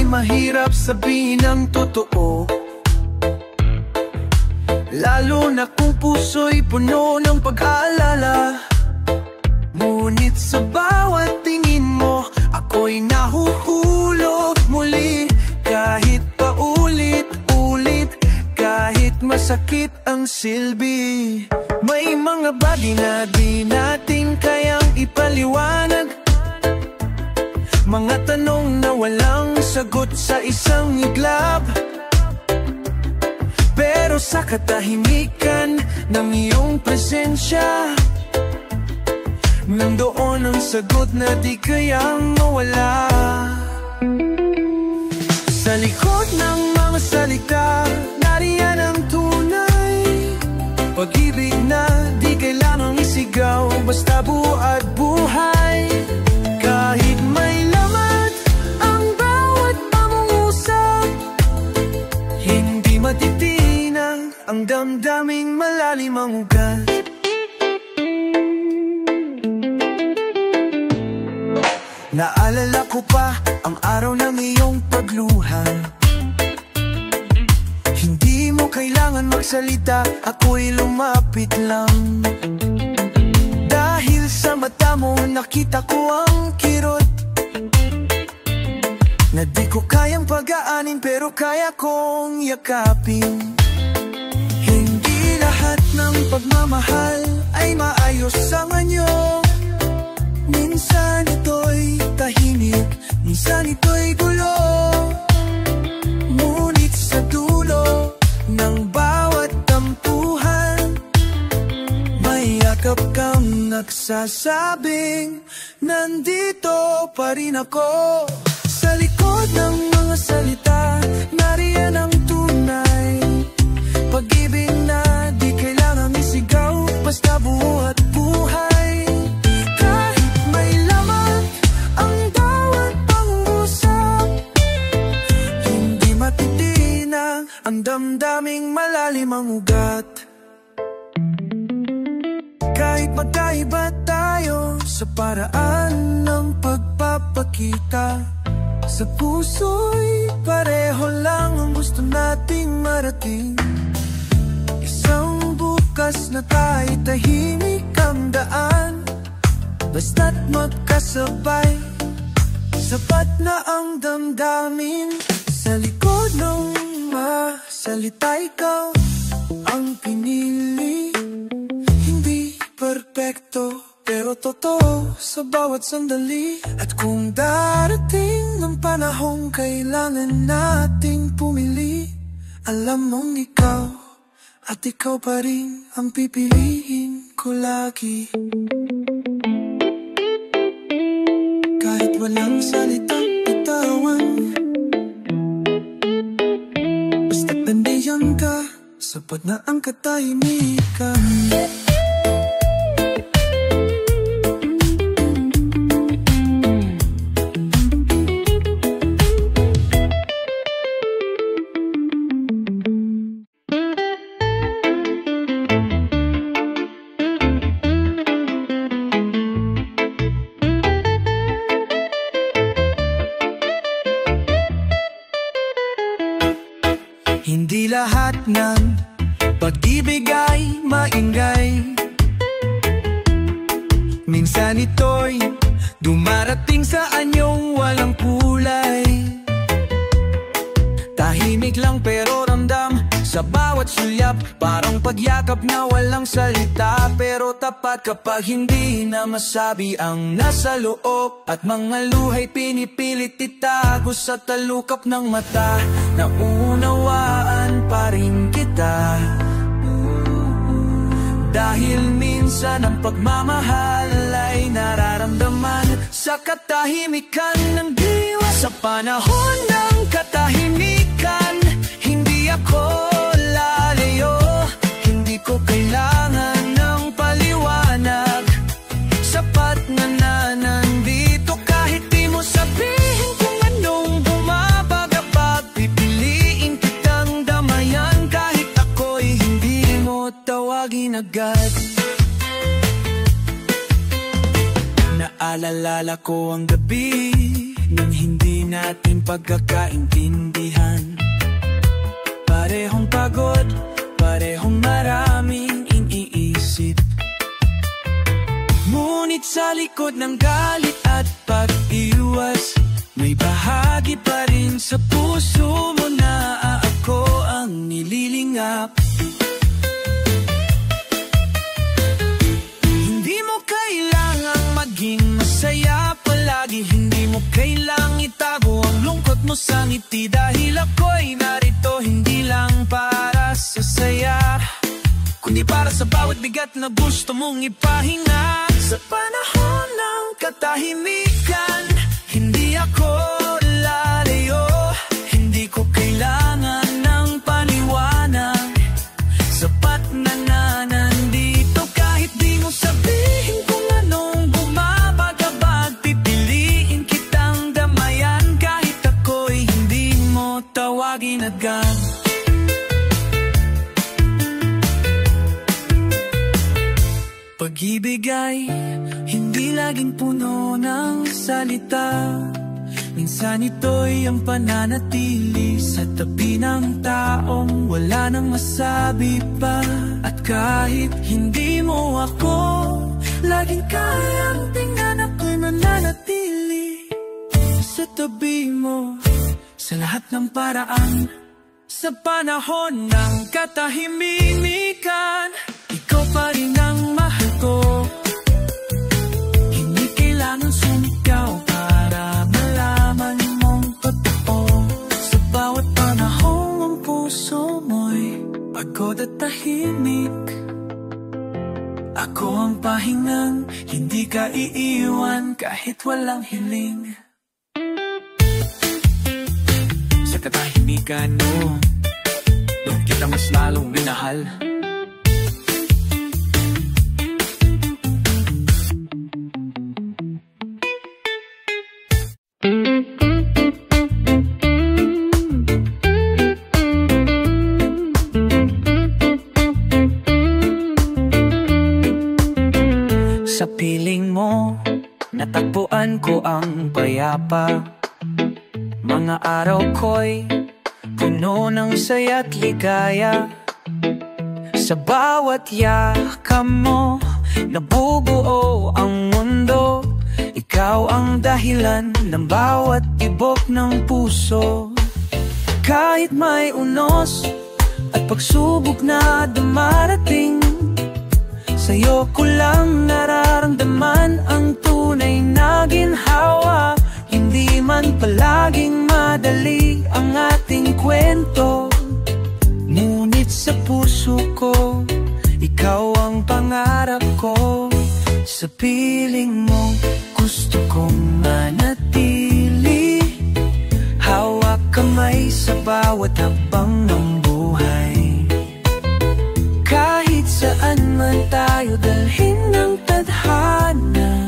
mahirap sabihin ang totoo, lalo na kung puso'y puno ng pag-aalala. Ngunit sa bawat tingin mo, ako'y nahuhulog muli. Kahit paulit-ulit, kahit masakit ang silbi. May mga bagay na di natin kayang ipaliwanag, mga tanong na walang sagot sa isang iglap. Pero sa katahimikan ng iyong presensya, nandoon ang sagot na di kayang mawala. Sa likod ng mga salita, nariyan ang tunay. Pag-ibig na di kailangang isigaw, basta buo at buhay. Kahit may lamat ang bawat pangungusap, hindi matitinag ang damdaming malalim ang ugat. Naalala ko pa ang araw ng iyong pagluha. Hindi mo kailangan magsalita, ako'y lumapit lang. Dahil sa mata mo nakita ko ang kirot, na di ko kayang pag-aanin pero kaya kong yakapin. Hindi lahat ng pagmamahal ay maayos sa anyo. Minsan ito'y tahimik, minsan ito'y gulo. Ngunit sa dulo ng bawat tampuhan, may yakap kang nagsasabing, nandito pa rin ako. Sa likod ng mga salita, nariyan ang tunay. Pag-ibig na di kailangang isigaw, basta buo at buhay. Ang damdaming malalim ang ugat. Kahit magkaiba tayo sa paraan ng pagpapakita, sa puso'y pareho lang ang gusto nating marating. Isang bukas na tayo'y tahimik ang daan, basta't magkasabay, sapat na ang damdamin. Sa likod ng salita, ikaw ang pinili. Hindi perpekto pero totoo sa bawat sandali. At kung darating ng panahong kailangan nating pumili, alam mong ikaw at ikaw pa rin ang pipiliin ko lagi. Kahit walang salitang bitawan, nandiyan ka, sapat na ang katahimikan. Hindi lahat ng pag-ibig ay maingay. Minsan ito'y dumarating sa anyong walang kulay. Tahimik lang pero ramdam sa bawat sulyap, parang pagyakap na walang salita, pero tapat kapag hindi na masabi ang nasa loob. At mga luha'y pinipilit itago sa talukap ng mata. Naunawaan pa rin kita, dahil minsan ang pagmamahal ay nararamdaman sa katahimikan ng diwa. Sa panahon ng katahimikan, hindi ako lalayo. Hindi ko kailangan ng paliwanag, sapat na nandito. Kahit di mo sabihin kung anong bumabagabag, pipiliin kitang damayan. Kahit ako'y hindi mo tawagin agad. Naalala ko ang gabi nang hindi natin pagkakaintindihan. Parehong pagod, parehong maraming iniisip. Ngunit sa likod ng galit at pag-iwas, may bahagi pa rin sa puso mo na ako ang nililingap. Hindi mo kailangang maging masaya palagi, hindi mo kailangang itago ang lungkot mo sa ngiti, dahil ako'y narito hindi lang para sa saya, kundi para sa bawat bigat na gusto mong ipahinga. Sa panahon ng katahimikan, hindi ako lalayo, hindi ko kailangan ng paliwanag. Sapat na nandito kahit di mo sabihin kung anong bumabagabag. Pipiliin kitang damayan kahit ako'y hindi mo tawagin agad. Pag-ibig ay hindi laging puno ng salita. Minsan ito'y ang pananatili sa tabi ng taong wala nang masabi pa. At kahit hindi mo ako laging kayang tingnan, ako'y mananatili sa tabi mo sa lahat ng paraan. Sa panahon ng katahimikan, ikaw pa rin ang mahal ko. Hindi kailangan sumigaw para malaman mong totoo. Sa bawat panahon ang puso mo'y pagod at tahimik. Ako ang pahingang hindi ka iiwan kahit walang hiling. Sa katahimikan mo, doon kita mas lalong minahal. Sa piling mo, natagpuan ko ang payapa. Mga araw ko'y puno ng saya't ligaya. Sa bawat yakam mo, nabubuo ang mundo. Ikaw ang dahilan ng bawat tibok ng puso. Kahit may unos at pagsubok na dumarating, sa'yo ko lang nararamdaman ang tunay na ginhawa. Hindi man palaging madali ang ating kwento, ngunit sa puso ko, ikaw ang pangarap ko. Sa piling mo, gusto kong manatili. Hawak kamay sa bawat habang ng buhay. Kahit saan man tayo dalhin ng tadhana,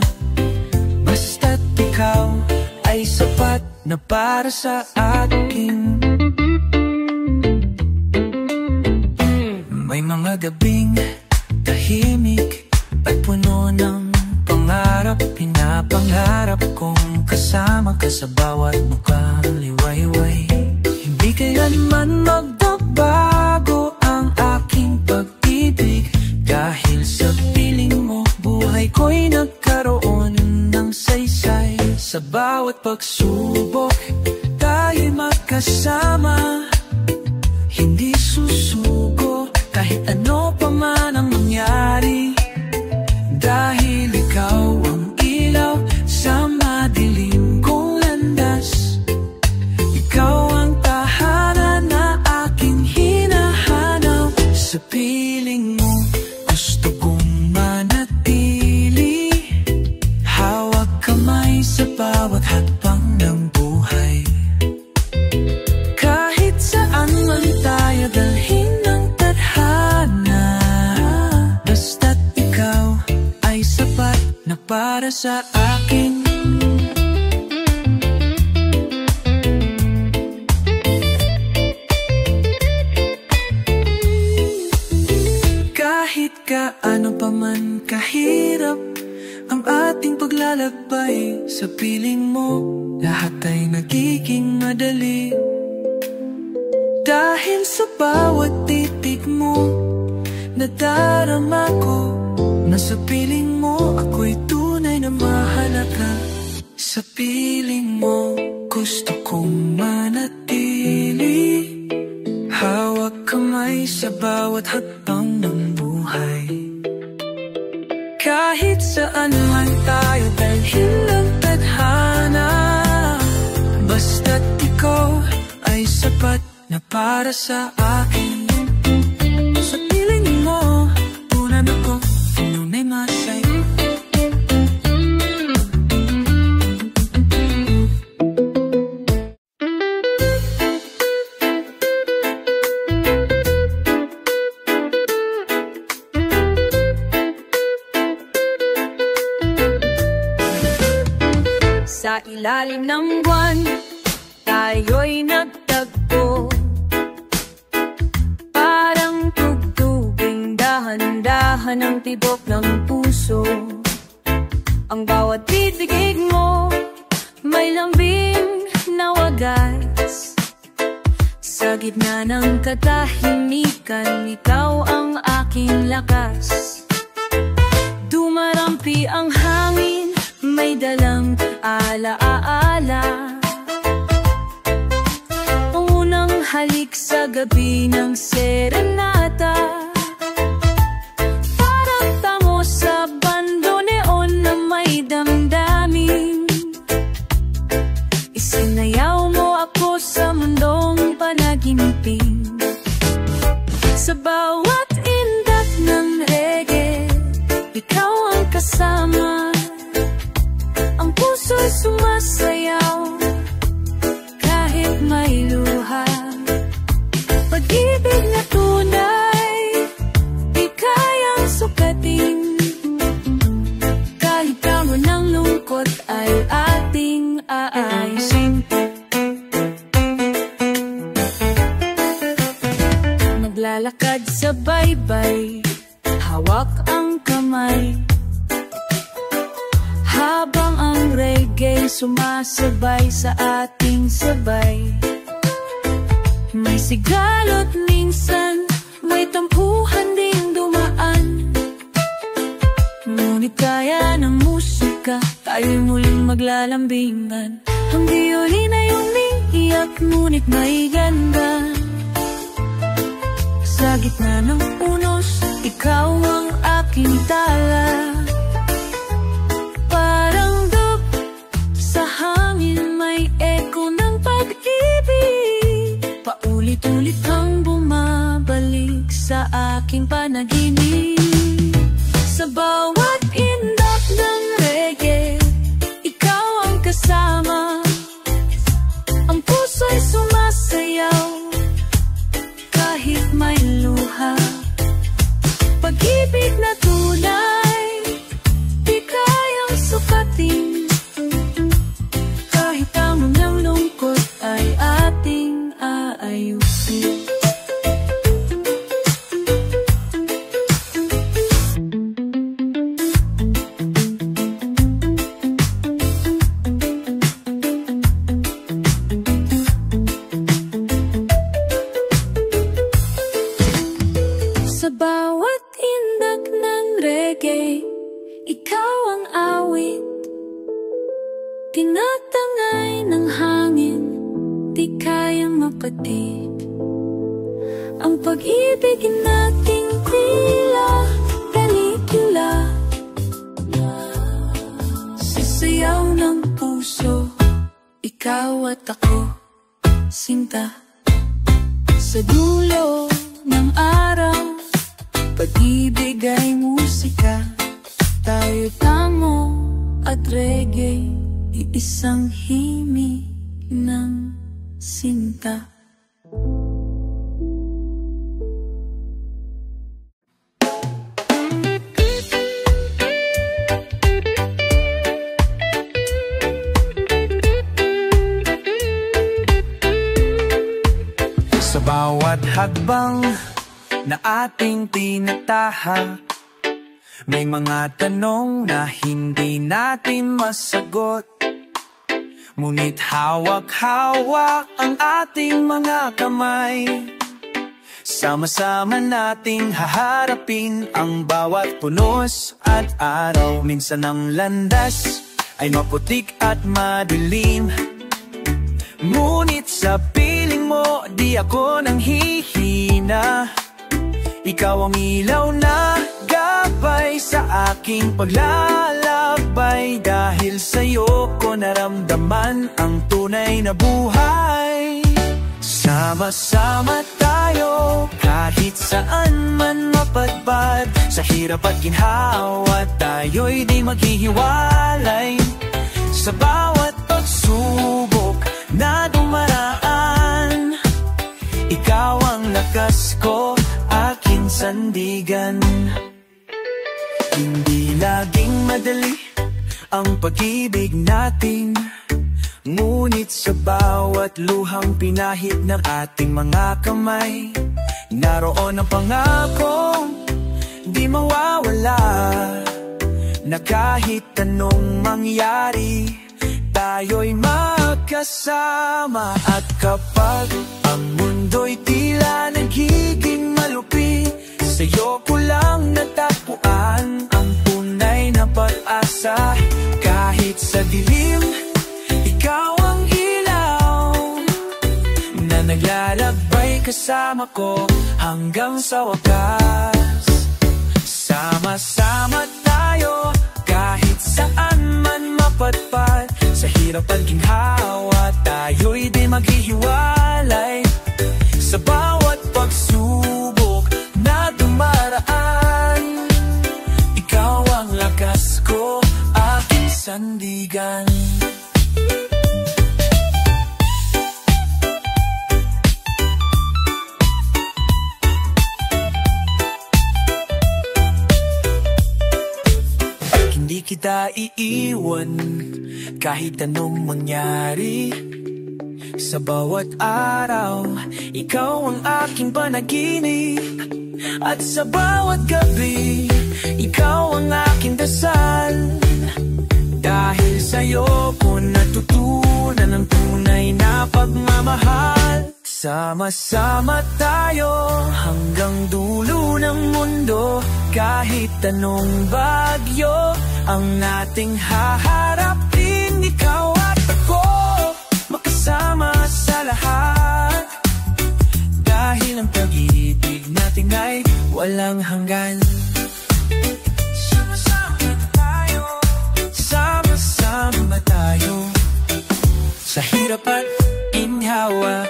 basta't ikaw ay sapat na para sa akin. May mga gabing tahimik at puno ng pangarap. Pinapangarap kong kasama ka sa bawat muka liwayway. Hindi kailanman magbabago ang aking pag-ibig, dahil sa piling mo buhay ko'y nagkaroon ng saysay. Sa bawat pagsubok tayo magkasama, hindi susuko kahit ano pa man ang mangyari, dahil ikaw ang ilaw sa madilim kong landas. Ikaw ang tahanan na aking hinahanap. Sa piling mo, gusto kong manatili. Hawak kamay sa bawat hakbang ng buhay. Kahit saan man tayo dalhin ng tadhana, basta't ikaw ay sapat na para sa akin. Kahit kaano pa man kahirap ang ating paglalakbay, lalakbay sa piling mo, lahat ay nagiging madali. Dahil sa bawat titig mo, nadarama ko na sa piling mo ako'y tunay na mahalaga. Sa piling mo, gusto kong manatili, hawak kamay sa bawat hakbang ng buhay. Kahit saan man tayo dalhin ng tadhana, basta't ikaw ay sapat na para sa akin. Sa piling mo, tunay ako, tunay masaya. Sa ilalim ng buwan, tayo'y nagtagpo, parang tugtuging dahan-dahan ang tibok ng puso. Ang bawat titig mo, may lambing na wagas. Sa gitna ng katahimikan, ikaw ang aking lakas. Dumarampi ang hangin, may dalang ala-ala. Ang unang halik sa gabi ng serenata, parang tamo sa bandoneon na may damdamin. Isinayaw mo ako sa mundong panaginipin. Sa bawat indak ng reggae, ikaw ang kasama. Ang puso'y sumasayaw kahit may luha. Pag-ibig na tunay, di kayang sukatin. Kahit tamo ng lungkot ay ating aayusin. Maglalakad sa baybay, hawak ang kamay, habang ang reggae sumasabay sa ating sabay. May sigalot minsan, may tampuhan ding dumaan, ngunit kaya ng musika, tayo'y muling maglalambingan. Ang violin ay umiiyak, ngunit may ganda. Sa gitna ng unos, ikaw ang aking tala. Parang dub sa hangin, may echo ng pag-ibig. Paulit-ulit kang bumabalik sa aking panaginip. Sa bawat indak ng reggae, ikaw ang kasama. Ang puso'y sumasayaw kahit may luha. Pag-ibig na tunay, di kayang sukatin. Kahit tamo ng lungkot ay ating aayusin. Sa bawat indak ng reggae, ikaw ang awit. Tinatangay ng hangin, di kayang mapatid. Ang pag-ibig nating tila pelikula, sasayaw ng puso, ikaw at ako, sinta. Sa dulo ng araw, pag-ibig ay musika. Tayo tamo at reggae, iisang himig ng sinta. Sa bawat hakbang na ating tinatahak, May mga tanong na hindi natin masagot, ngunit hawak-hawak ang ating mga kamay. Sama-sama nating haharapin ang bawat punos at araw. Minsan ang landas ay maputik at madilim, ngunit sa piling mo di ako nang hihina. Ikaw ang ilaw na gabay sa aking paglalakbay. Dahil sa'yo ko naramdaman ang tunay na buhay. Sama-sama tayo kahit saan man mapadpad. Sa hirap at ginhawa tayo'y di maghihiwalay. Sa bawat pagsubok na dumaraan, ikaw ang lakas ko, aking sandigan. Hindi laging madali ang pag-ibig natin, ngunit sa bawat luhang pinahid ng ating mga kamay, naroon ang pangakong di mawawala, na kahit anong mangyari, tayo'y magkasama. At kapag ang mundo'y tila nagiging malupit, sa'yo ko lang natagpuan ang tunay na pag-asa. Kahit sa dilim, ikaw ang ilaw na naglalakbay kasama ko hanggang sa wakas. Sama-sama tayo kahit saan man mapadpad. Sa hirap at ginhawa tayo'y di maghihiwalay. Sa bawat pagsubok na dumaraan, ikaw ang lakas ko, aking sandigan. Hindi kita iiwan kahit anong mangyari. Sa bawat araw, ikaw ang aking panaginip. At sa bawat gabi, ikaw ang aking dasal. Dahil sa'yo ko natutunan ang tunay na pagmamahal. Sama-sama tayo hanggang dulo ng mundo. Kahit anong bagyo ang nating haharapin, ikaw at ako makasama sa lahat. Dahil ang pag-ibig natin ay walang hanggan. Sama-sama tayo, sama-sama tayo, sa hirap at ginhawa.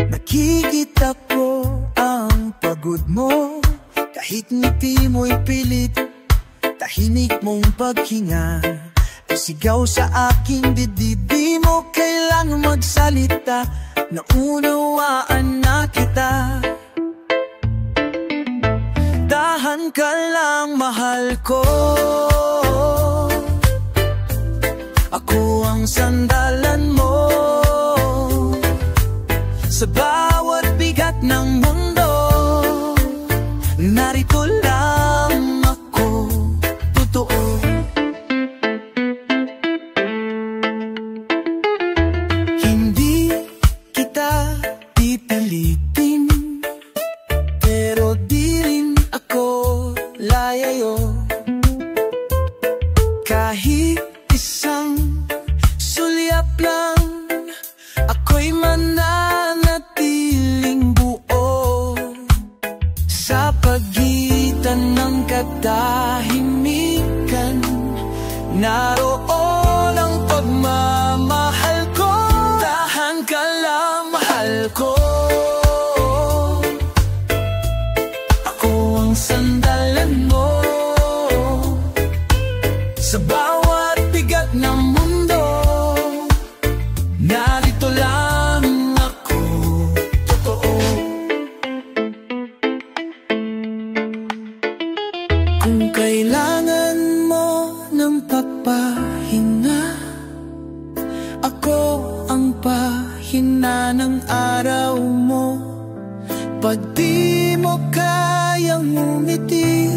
Nakikita ko ang pagod mo, kahit ngiti mo'y pilit. Tahimik mong paghinga ay sigaw sa aking dibdib. Di mo kailangang magsalita, naunawaan na kita. Dahan ka lang, mahal ko. Ako ang sandalan mo sa bawat bigat ng mundo. Narito lang ako, totoo. Hindi kita pipilitin, pero di rin ako layayo. Kahit isang sulyap lang, ako'y mananatili. gitna ng araw mo. Pag di mo kayang ngumiti,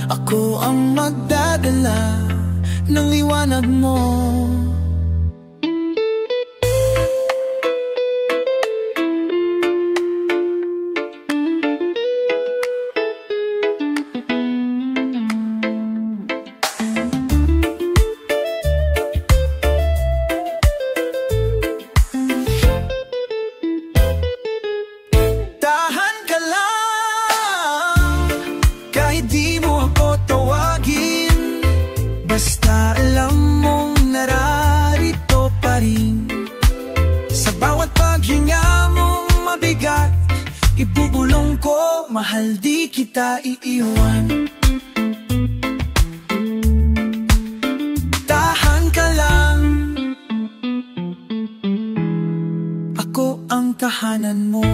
ako ang magdadala ng liwanag mo. Basta alam mong nararito pa rin. Sa bawat paghinga mong mabigat, ibubulong ko, mahal di kita iiwan. Tahan ka lang, ako ang tahanan mo.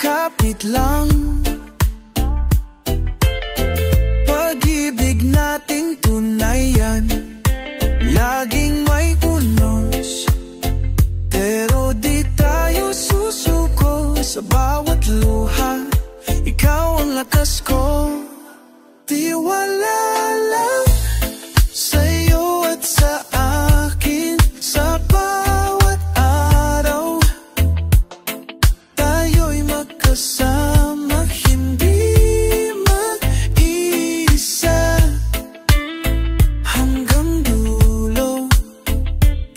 Kapit lang, pag-ibig nating tunay yan, laging may unos, pero di tayo susuko. Sa bawat luha, ikaw ang lakas ko. Tiwala lang sa'yo at sa akin, sa bawat araw tayo'y magkasama, hindi mag-isa. Hanggang dulo,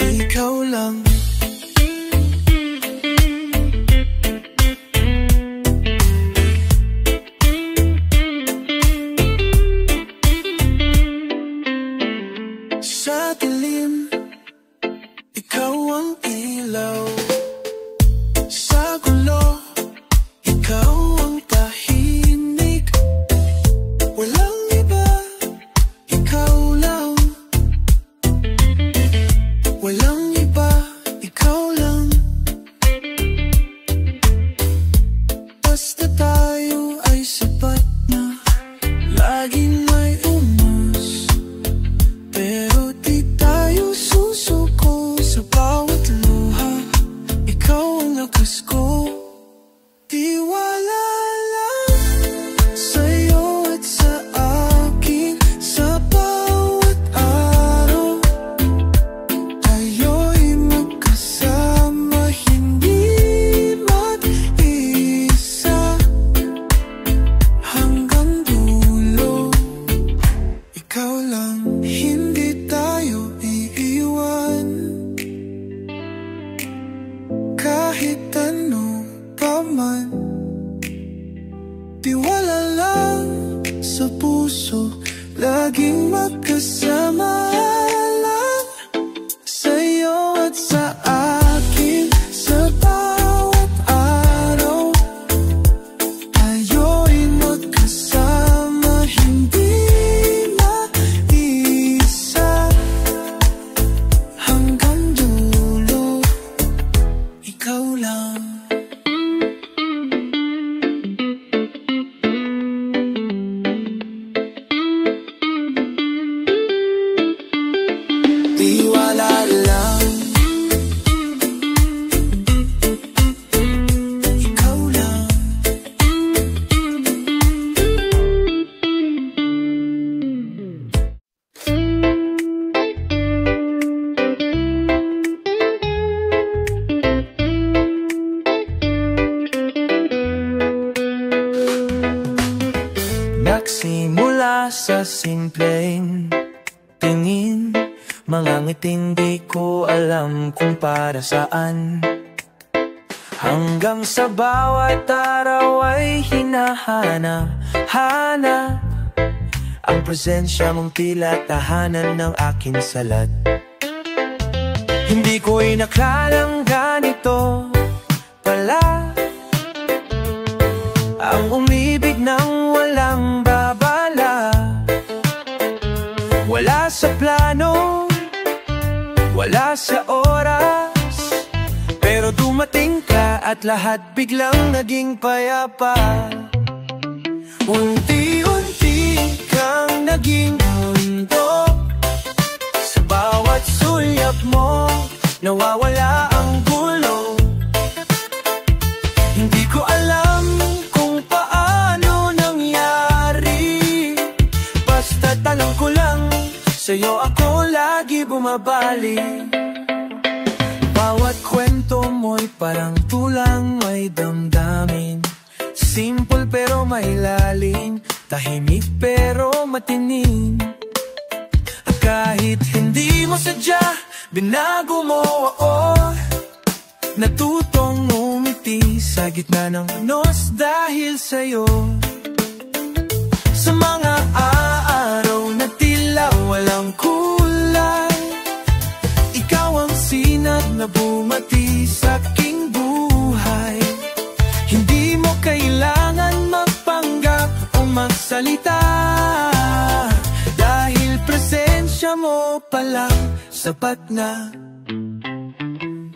ikaw lang. Sa dilim, ikaw ang ilaw. Sa gulo, ikaw ang tahimik. Walang iba, ikaw lang. Walang iba, ikaw lang. Basta tayo ay sapat na, laging may umas, pero di tayo susuko. Sa bawat luha, ikaw ang lakas ko. Tiwala lang sa'yo at sa akin, sa bawat araw tayo'y magkasama, hindi mag-isa. Hanggang dulo, ikaw lang. Hindi tayo iiwan, kahit ano pa man. Tiwala lang sa puso, laging magkasama lang. Sa'yo at sa akin, sa bawat araw tayo'y magkasama, hindi mag-isa. Hanggang dulo, ikaw lang. Tiwala lang, ikaw lang. Nagsimula sa simpleng tingin, mga ngiting di ko alam kung para saan. Hanggang sa bawat araw ay hinahanap Ang presensya mong tila tahanan ng aking salat. Hindi ko inakalang ganito pala ang umibig ng walang babala. Wala sa plano, wala sa oras, pero dumating ka at lahat biglang naging payapa. Unti-unti kang naging mundo, sa bawat sulyap mo nawawala ang gulo. Hindi ko alam kung paano nangyari, basta't alam ko lang sa'yo ako lagi bumabalik. Bawat kwento mo'y parang tulang may damdamin, simple pero may lalim, tahimik pero matining. Kahit hindi mo sadya, binago mo ako, natutong umiti sa gitna ng nos dahil sa'yo. Sa mga araw na tila walang kulay, ikaw ang sinag na bumati sa aking buhay. Hindi mo kailangan magpanggap o magsalita, dahil presensya mo palang sapat na.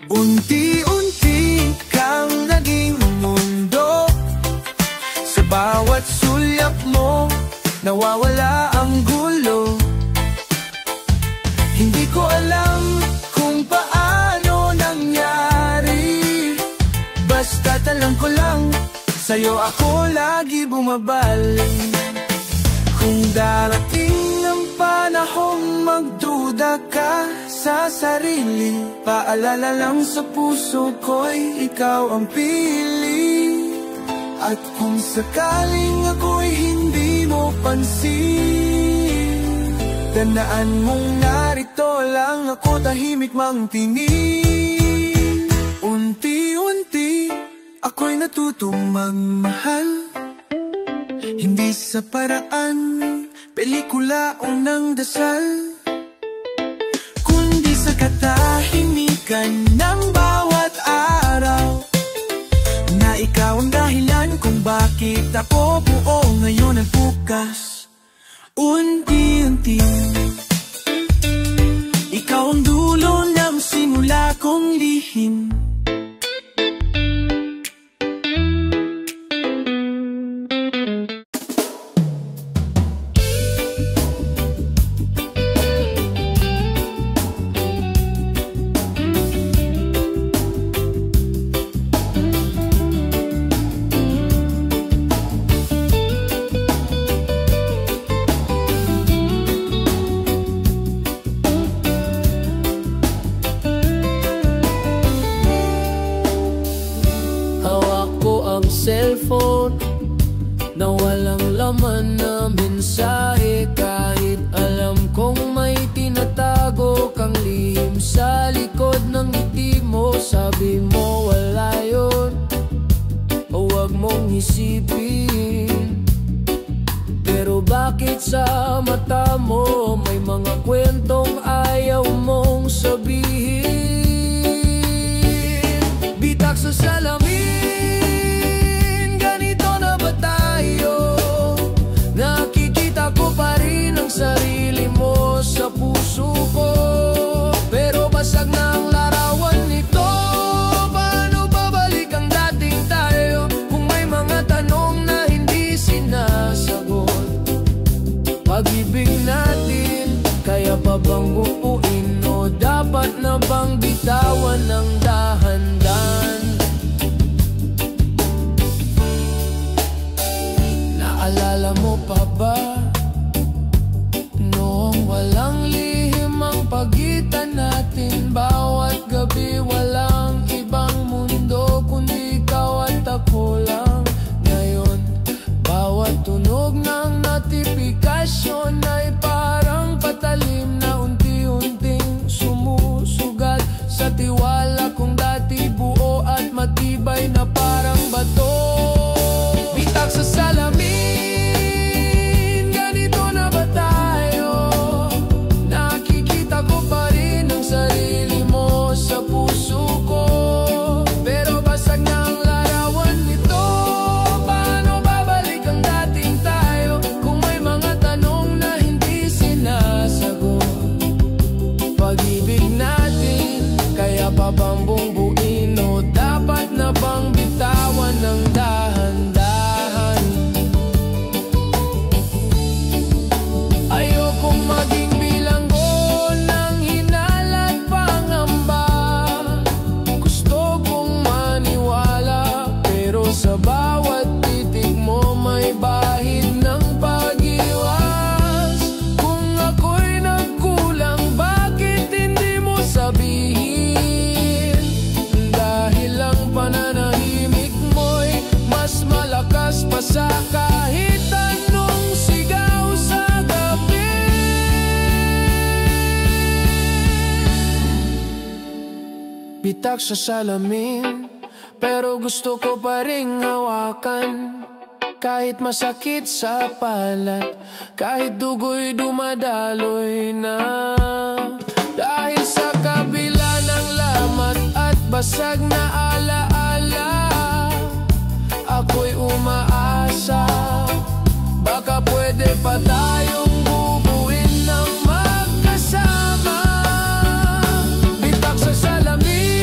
Unti-unti kang naging mundo, sa bawat sulyap mo nawawala ang gulo. Hindi ko alam kung paano nangyari, basta't alam ko lang sa'yo ako lagi bumabalik. Kung darating ang panahong magduda ka sa sarili, paalala lang sa puso ko'y ikaw ang pili. At kung sakaling ako'y hindi mo pansin, tandaan mong narito lang ako, tahimik mang tingin. Unti-unti ako'y natutong magmahal, hindi sa paraan pelikula o ng dasal, kundi sa katahimikan ng bawat araw, na ikaw ang dahilan kung bakit ako buo ngayon at bukas. Unti-unti ikaw ang dulo ng simula kong lihim. Cellphone na walang laman na mensahe, kahit alam kong may tinatago kang lihim sa likod ng ngiti mo. Sabi mo wala yun, o wag mong isipin, pero bakit sa mata mo may mga kwentong ayaw mong sabihin? Bitak sa salamin, nakikita ko pa rin ang sarili mo sa puso ko, pero basag na ang larawan nito. Paano babalik ang dating tayo kung may mga tanong na hindi sinasagot? Pag-ibig natin, kaya pa bang buuin o dapat na bang bitawan ng dahan-dahan? Naalala mo pa ba noong walang lihim ang pagitan natin? Bawat gabi walang ibang mundo kundi ikaw at ako lang. Ngayon bawat tunog ng notifikasyon ay parang patalim na unti-unting sumusugat sa tiwala kong dati buo at matibay na parang bato. Bitak sa salamin, ganito na ba pasa kahit anong sigaw sa gabi. Bitak sa salamin, pero gusto ko pa ring hawakan. Kahit masakit sa palat, kahit dugo'y dumadaloy na. Dahil sa kabila ng lamat at basag na alaala, ako'y umaasa, baka pwede pa tayong bubuin ng magkasama. Bitak sa salamin,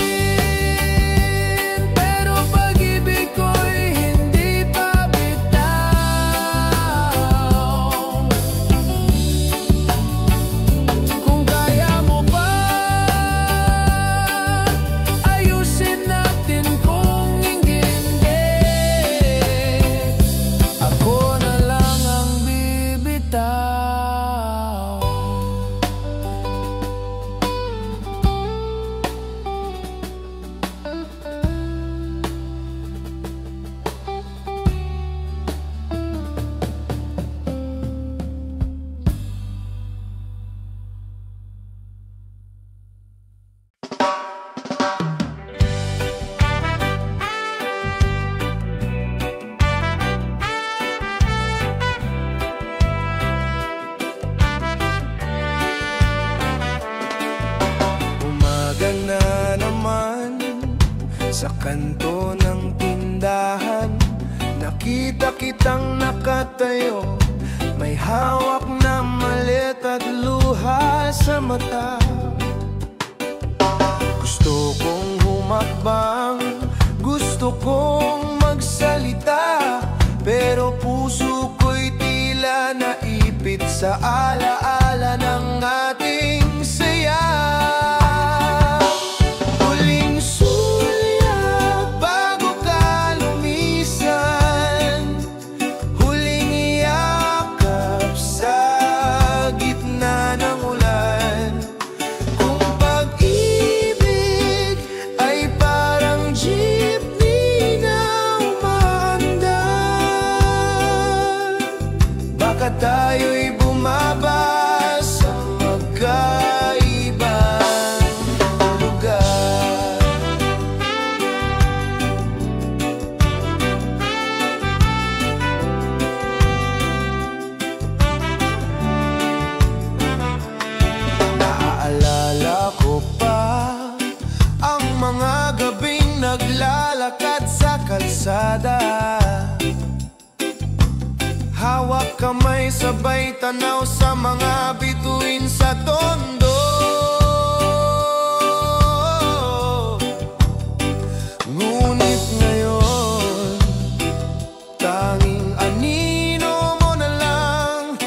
pero pag-ibig ko'y hindi pa bitaw. Kung kaya mo ba, ayusin natin, kung hindi, ako na lang ang bibitaw. Umaga na naman, sa kanto ng tindahan, nakita kitang nakatayo, may hawak na malit at luha sa mata. Gusto kong humakbang, gusto kong magsalita, pero puso ko'y tila naipit sa alaala ng ating saya. Huling sulyap bago ka lumisan, huling yakap sa gitna ng ulan. Kung pag-ibig ay parang jeepney na umaandar, baka tayo'y bumaba sa magkaibang lugar. Naaalala ko pa ang mga gabing naglalakad sa kalsada, hawak kamay sabay tanaw sa mga bituin sa tondo. Ngunit ngayon, tanging anino mo na lang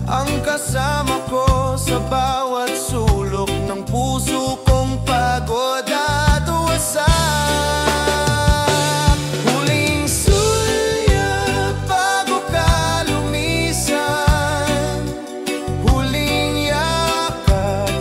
ang kasama ko sa bawat sulok ng puso kong pagod at wasak. Huling sulyap bago ka lumisan, huling yakap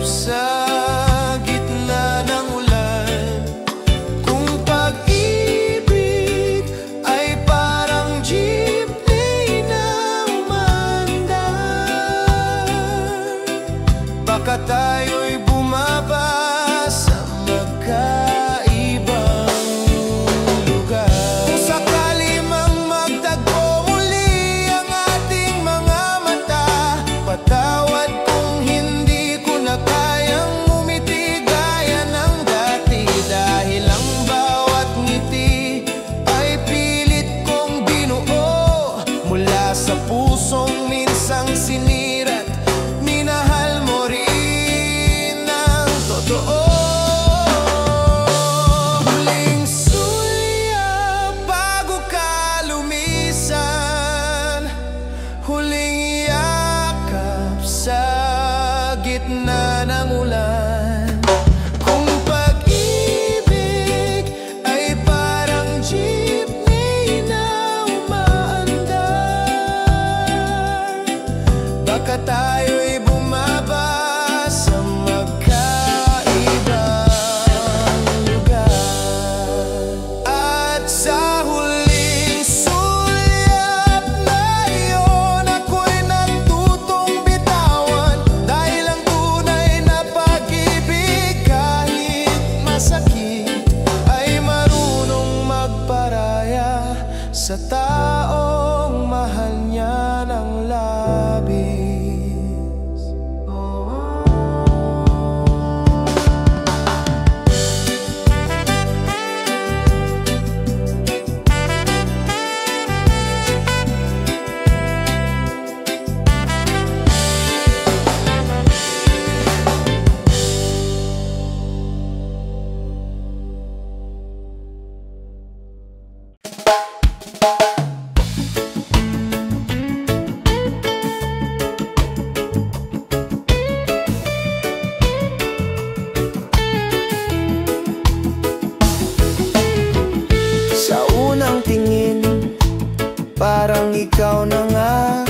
parang ikaw na nga.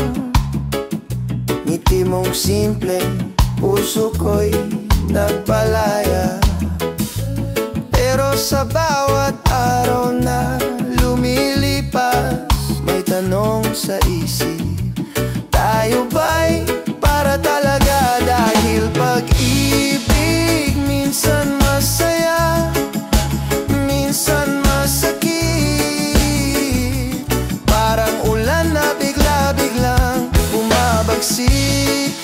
Ngiti mong simple, puso ko'y nagpalaya. Pero sa bawat araw na lumilipas, may tanong sa isip, tayo ba'y para talaga? Dahil pag-ibig minsan masaya, minsan masakit. Parang ulan na bigla-biglang bumabagsik.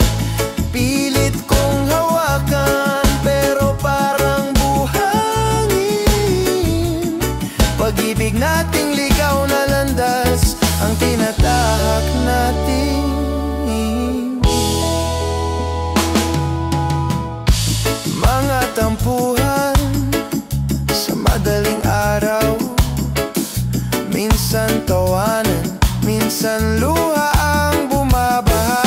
Pilit kong hawakan pero parang buhangin. Pag-ibig nating ligaw na landas ang tinatahak natin. Mga tampuhan sa madaling araw, minsan tawanan, minsan luha ang bumabaha.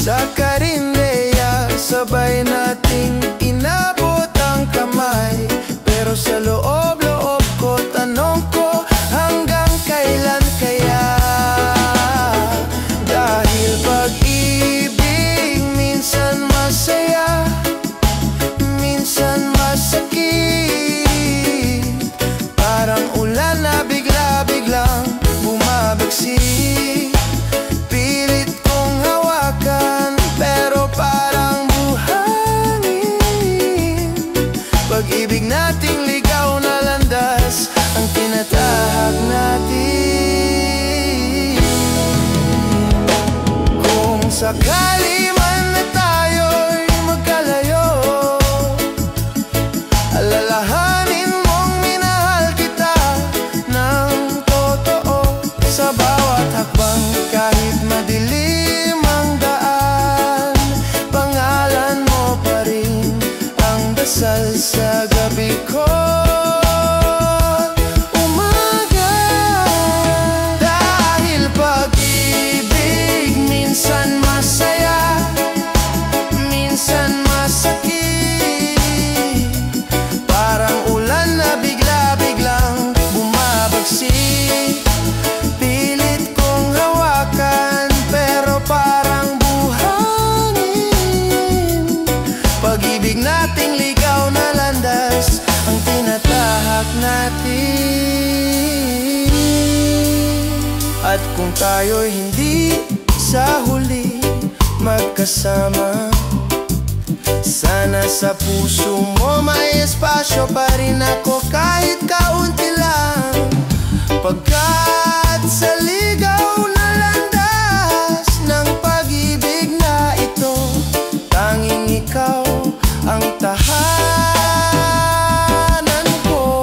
Sa karindeya, sabay nating inabot ang kamay. Pero sa loob-loob ko, tanong ko, hanggang kailan kaya? Dahil pag-ibig minsan masaya, minsan masakit. Parang ulan na bigla-biglang bumabagsik. Pilit kong hawakan pero parang buhangin. Pag-ibig nating ligaw na landas ang tinatahak natin. Kung sakali man na tayo'y magkalayo, alalahanin mong minahal kita ng totoo. Sa bawat hakbang kahit madilim ang daan, pangalan mo pa rin ang dasal sa gabi ko. Umaga, dahil pag-ibig minsan masaya, minsan masakit. Parang ulan na bigla-biglang bumabagsik. Pilit kong hawakan pero parang buhangin. Pag-ibig nating ligaw na landas ang tinatahak natin. At kung tayo'y hindi sa huli magkasama, sana sa puso mo may espasyo pa rin ako kahit kaunti lang. Pagkat sa ligaw na landas ng pag-ibig na ito, tanging ikaw ang tahanan ko.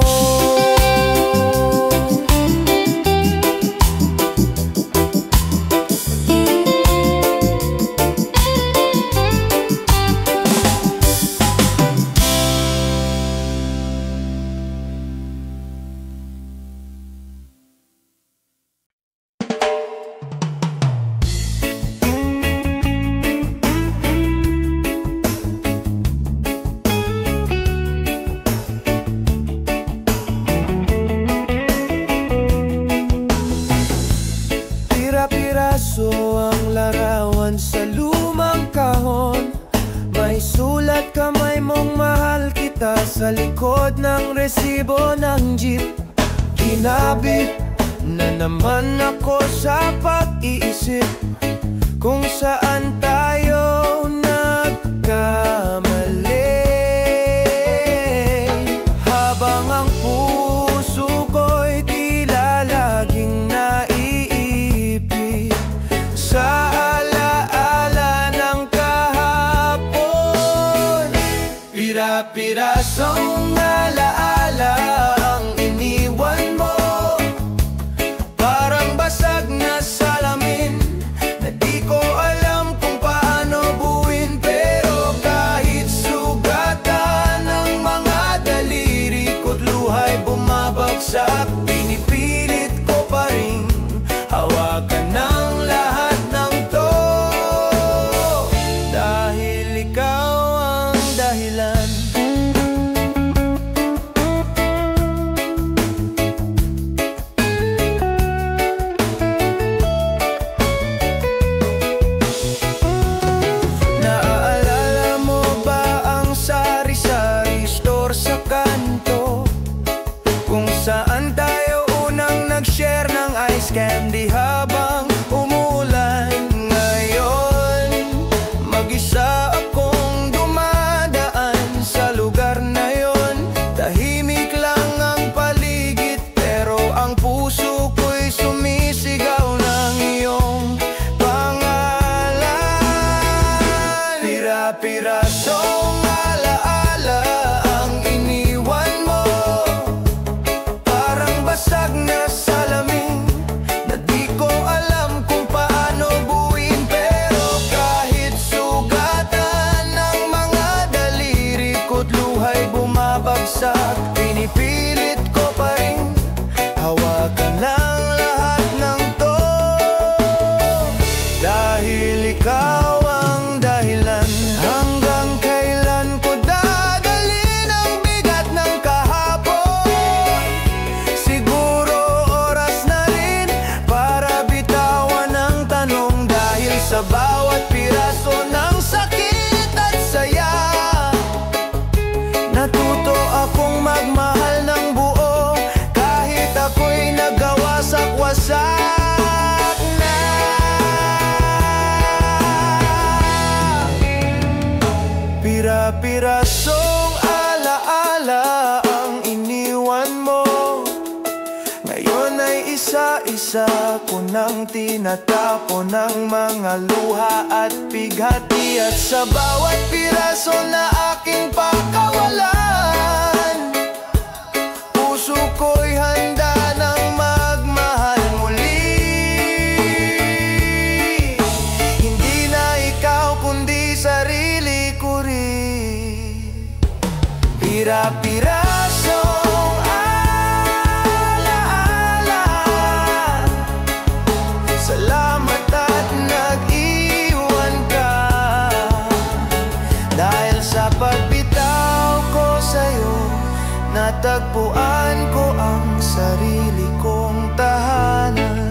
Pira-piraso ang larawan sa lumang kahon. May sulat kamay mong mahal kita sa likod ng resibo ng jeep. Kinabit na naman ako sa pag-iisip kung saan tayo nagkamali. Habang ang puso ko'y tila laging naiipit sa alaala ng kahapon. Pira-pirasong alaala ang iniwan mo, parang basag na salamin na di ko alam kung paano candy habang umulan. Ngayon, mag-isa akong dumadaan sa lugar na yon. Tahimik lang ang paligid, pero ang puso ko'y sumisigaw ng iyong pangalan. Pira-pirasong alaala ang iniwan mo, parang basag na salamin na di ko alam kung paano buuin. Pero kahit sugatan ng mga daliri ko't luhay bumabagsak, pinipilit ko pa rin hawakan ng lahat ng to. Dahil ikaw ang dahilan, hanggang kailan ko dadalhin ang bigat ng kahapon. Siguro oras na rin para bitawan ang tanong. Dahil sa bawat piraso ng sakit at saya, natuto akong magmahal ng buo, kahit ako'y nagawasak-wasak na. Pira-pirasong alaala ang iniwan mo. Ngayon ay isa-isa ko nang tinatapon ng mga luha at pighati. At sa bawat piraso na aking pakawalan, puso ko'y handa ng magmahal muli. Hindi na ikaw kundi sarili ko rin. Pira-pirasong alaala, salamat at nag-iwan ka. Dahil sa pagbitaw ko sa'yo, natagpuan ko ang sarili kong tahanan.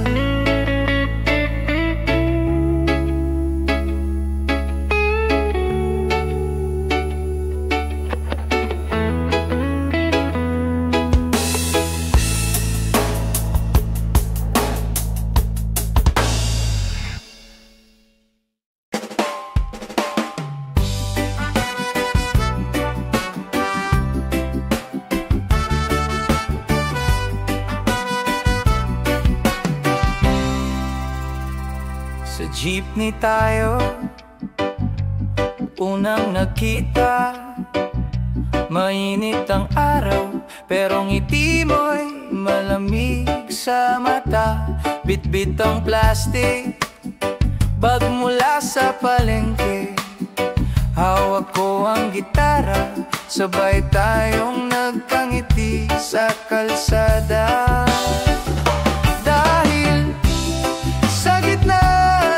Sa jeepney tayo unang nakita. Mainit ang araw, pero ngiti mo'y malamig sa mata. Bitbit ang plastic bag mula sa palengke. Hawak ko ang gitara, sabay tayong nagkangiti sa kalsada. Dahil sa gitna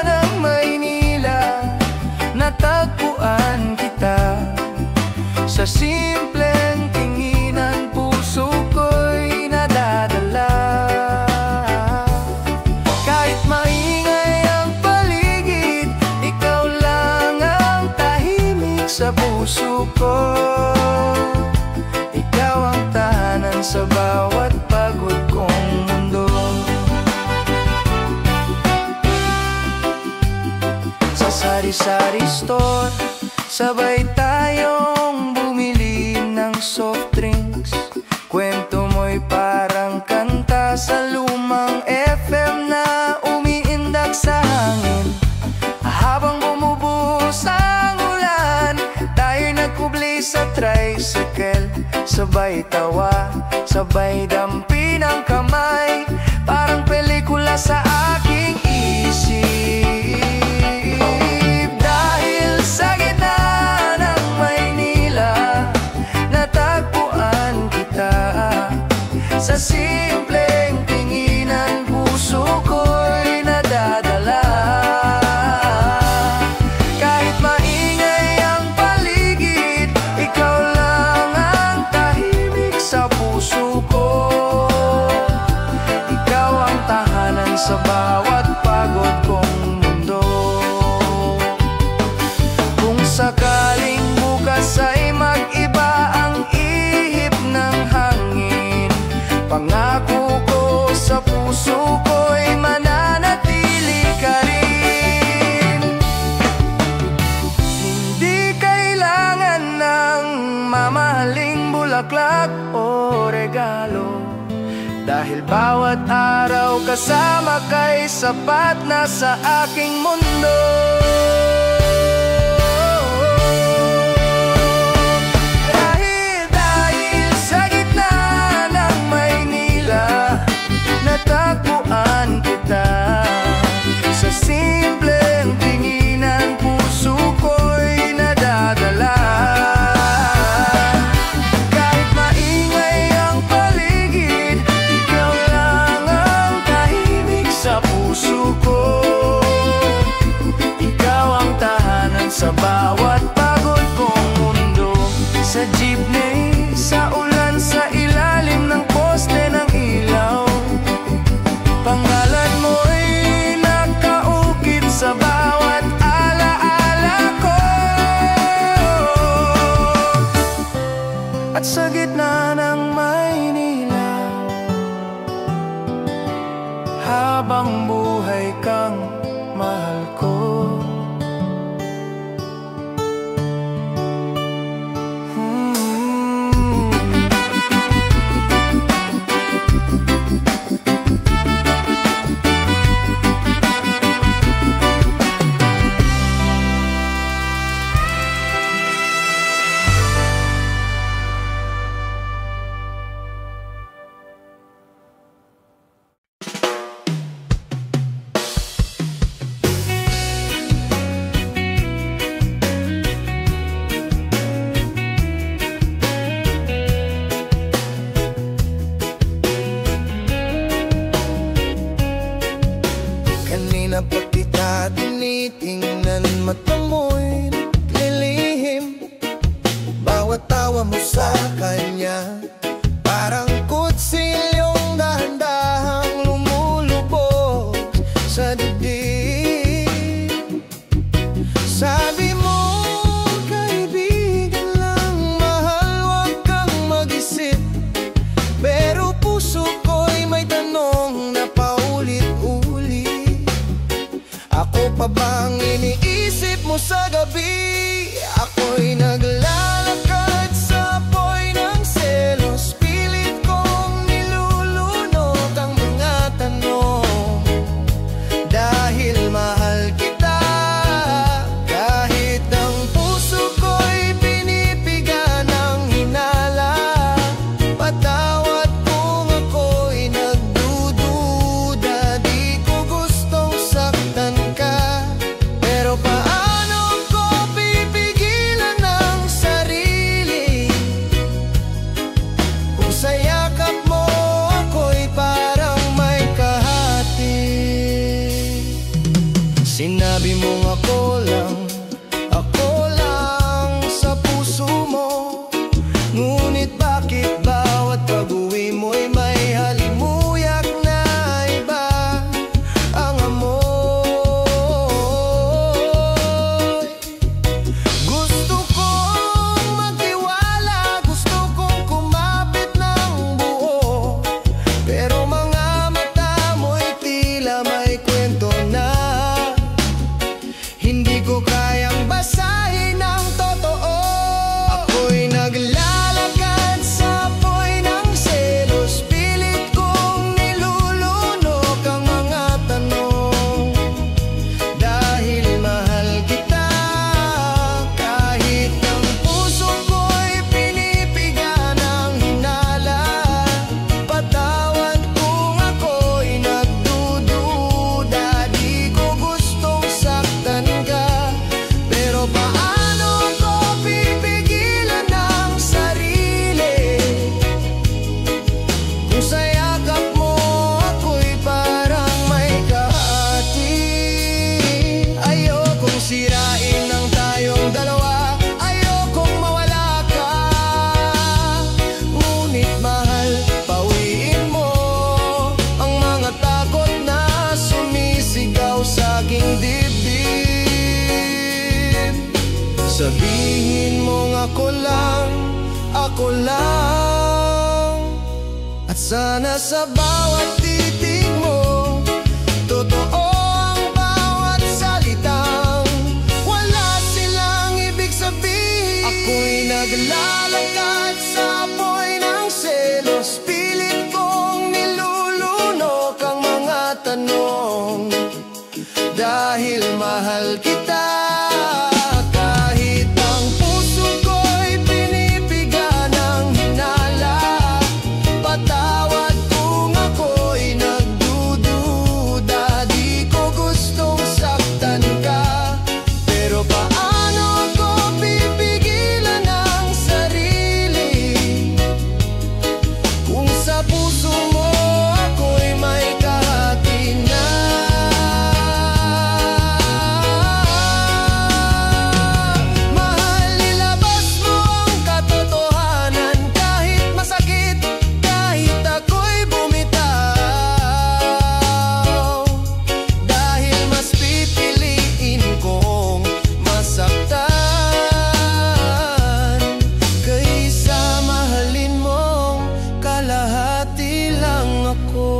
ng Maynila, natagpuan kita. Sa simpleng tinginan, puso ko'y nadadala. Kahit maingay ang paligid, ikaw lang ang tahimik sa puso ko. Ikaw ang tahanan sa bawat pagod kong mundo. Sa sari-sari store, sabay tayong bumili ng soft drinks. Kwento mo'y parang kanta sa lumang FM na umiindak sa hangin. Habang bumubuhos ang ulan, tayo'y nagkubli sa tricycle. Sabay tawa, sabay dampi ng kamay, parang pelikula sa aking isip. Dahil sa gitna ng Maynila, natagpuan kita. Sa simpleng tinginan, puso ko'y nadadala. Kahit maingay ang paligid, ikaw lang ang tahimik sa puso ko. Ikaw ang tahanan sa bawat pagod kong mundo. Kung sakaling bukas ay mag-iba ang ihip ng hangin, pangako ko sa puso ko'y Dahil bawat araw kasama kay sapat na sa aking mundo. Dahil sa gitna ng Maynila, natagpuan kita. Sa simpleng tinginan, puso ko'y nadadala. Kahit maingay ang paligid, ikaw lang ang tahimik sa puso ko. Ikaw ang tahanan sa bawat pagod kong mundo. Sa jeepney, sa ulan, sa ilalim ng poste ng ilaw, pangalan mo'y nakaukit sa bawat alaala ko. At sa gitna ng Maynila, habang buhay kang mahal ko. Kanina pa kita tinitingnan, mata mo'y nililihim. Bawat tawa mo sa kanya, parang kutsilyong dahan-dahang lumulubog sa dibdib. Sabi mo, kaibigan lang, mahal, wag kang mag-isip. Pero puso ko'y may tanong na paulit-ulit. Ako pa bang iniisip mo sa gabi? Ako'y naglalakad sa apoy ng selos, pilit kong nilulunok ang mga tanong. Dahil mahal kita, kahit ang puso ko'y pinipiga ng hinala. Patawad kung ako'y nagdududa, di ko gustong saktan ka. Pero paano ko pipigilan ang sarili kung sa yakap mo ako'y parang may kahati? Sinabi mong ako lang sa puso mo. Ngunit bakit bawat pag-uwi mo'y may halimuyak na iba ang amoy? Gusto kong magtiwala, gusto kong kumapit ng buo, pero mga mata mo'y tila may kwento na hindi ko kayang basahin ang totoo. Ako'y naglalakad sa apoy ng selos, pilit kong nilulunok ang mga tanong. Dahil mahal kita, kahit ang puso ko'y pinipiga ng hinala. Patawad kung ako'y nagdududa, di ko gustong saktan ka. Pero paano ko pipigilan ang sarili kung sa yakap mo ako'y parang may kahati? Ayokong sirain ang tayong dalawa, ayokong mawala ka. Ngunit mahal, pawiin mo ang mga takot na sumisigaw sa aking dibdib. Sabihin mong ako lang. At sana sa bawat titig mo, totoo ang bawat salitang wala silang ibig sabihin. Ako'y naglalakad sa apoy ng selos, pilit kong nilulunok mahal kita. Kahit ang puso ko'y pinipiga ng hinala, patawad kung ako'y nagdududa. Di ko gustong saktan ka, pero paano ko pipigilan ang sarili kung sa puso mo ako'y may kahati na. Mahal, ilabas mo ang katotohanan, kahit masakit, kahit ako'y bumitaw. Dahil mas pipiliin kong masaktan kaysa mahalin mong kalahati lang ako.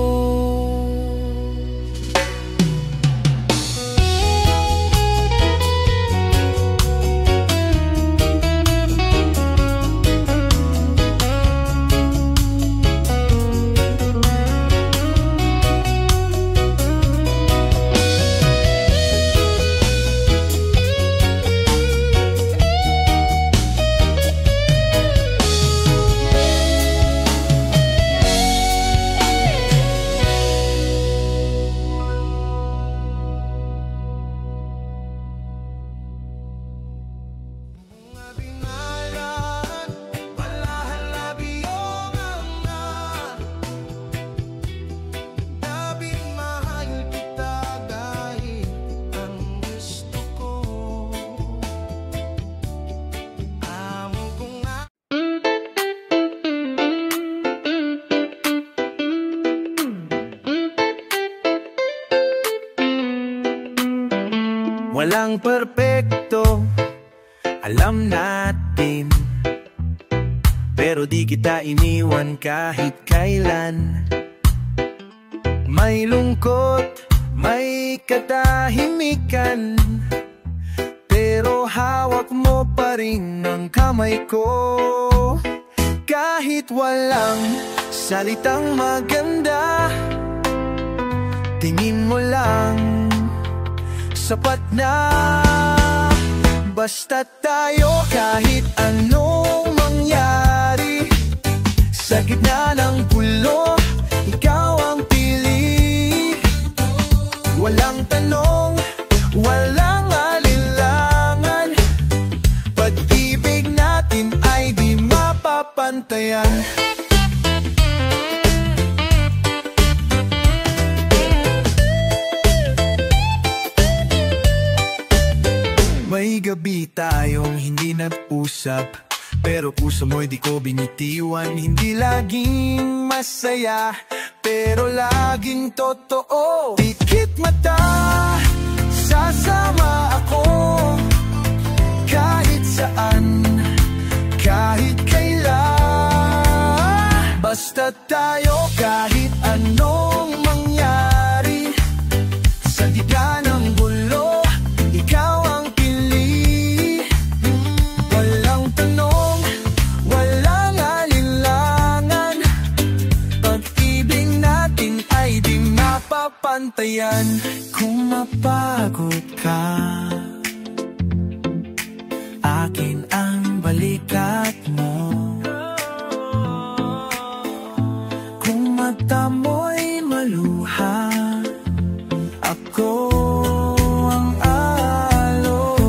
Walang perpekto, alam natin, pero di kita iniwan kahit kailan. May lungkot, may katahimikan, pero hawak mo pa rin ang kamay ko. Kahit walang salitang maganda, tingin mo lang sapat na. Basta tayo kahit anong mangyari, sa gitna ng gulo, ikaw ang pili. Walang tanong, walang alinlangan, pag-ibig natin ay di mapapantayan. May gabi tayong hindi nag-usap, pero puso mo'y di ko binitiwan. Hindi laging masaya, pero laging totoo. Pikit mata, sasama ako kahit saan, kahit kailan. Basta tayo kahit anong mangyari, sa gitna ng gulo, ikaw ang pantayan. Kung mapagod ka, akin ang balikat mo. Kung mata mo'y maluha, ako ang alo.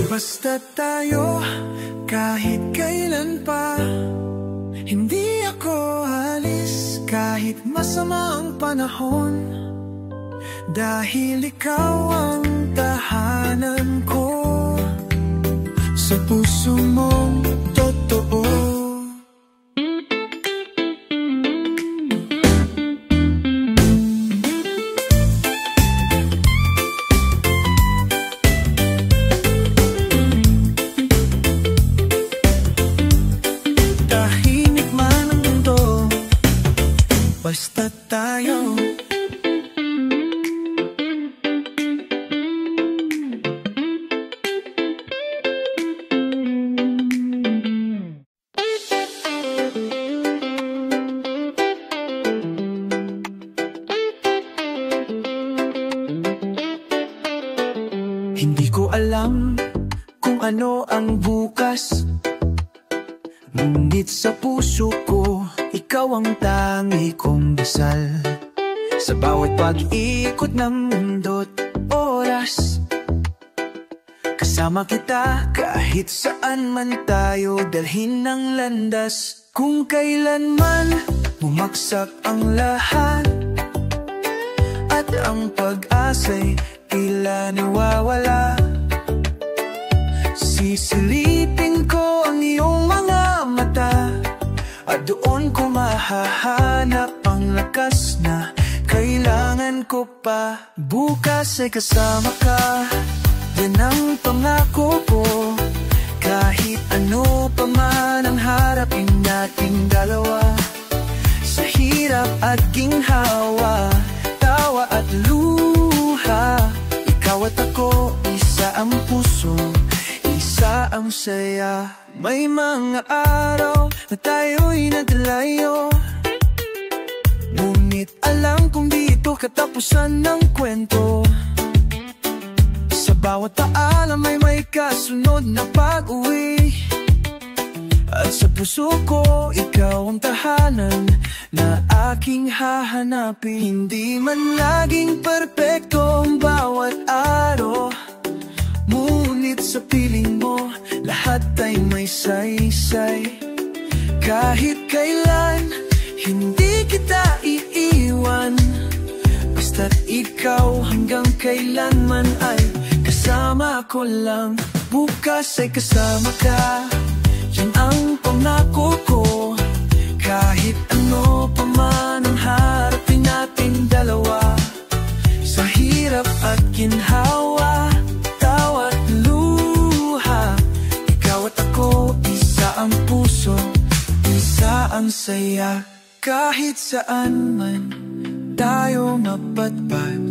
Basta tayo kahit kailan pa, hindi ako alis kahit masama ang panahon. Dahil ikaw ang tahanan ko, sa puso mong totoo. Basta tayo. alam kung ano ang bukas, ngunit sa puso ko, ikaw ang tangi kong dasal. Sa bawat pag-ikot ng mundo't oras, kasama kita kahit saan man tayo dalhin ng landas. Kung kailanman bumagsak ang lahat at ang pag-asa'y tila nawawala, sisilipin ko ang iyong mga mata at doon ko mahahanap ang lakas na kailangan ko pa. Bukas ay kasama ka, yan ang pangako ko. Kahit ano pa man ang harapin nating dalawa, sa hirap at ginhawa, tawa at luha, ikaw at ako, isa ang puso, isa ang saya. May mga araw na tayo'y naglayo, ngunit alam kong dito katapusan ng kwento. Sa bawat paalam ay may kasunod na pag-uwi, at sa puso ko, ikaw ang tahanan na aking hahanapin. Hindi man laging perpekto ang bawat araw, ngunit sa piling mo, lahat ay may saysay. Kahit kailan, hindi kita iiwan, basta't ikaw hanggang kailanman ay kasama ko lang. Bukas ay kasama ka, yan ang pangako ko. Kahit ano pa man ang harapin nating dalawa, sa hirap at ginhawa, tawa at luha, ikaw at ako, isa ang puso, isa ang saya. Kahit saan man tayo mapatpat,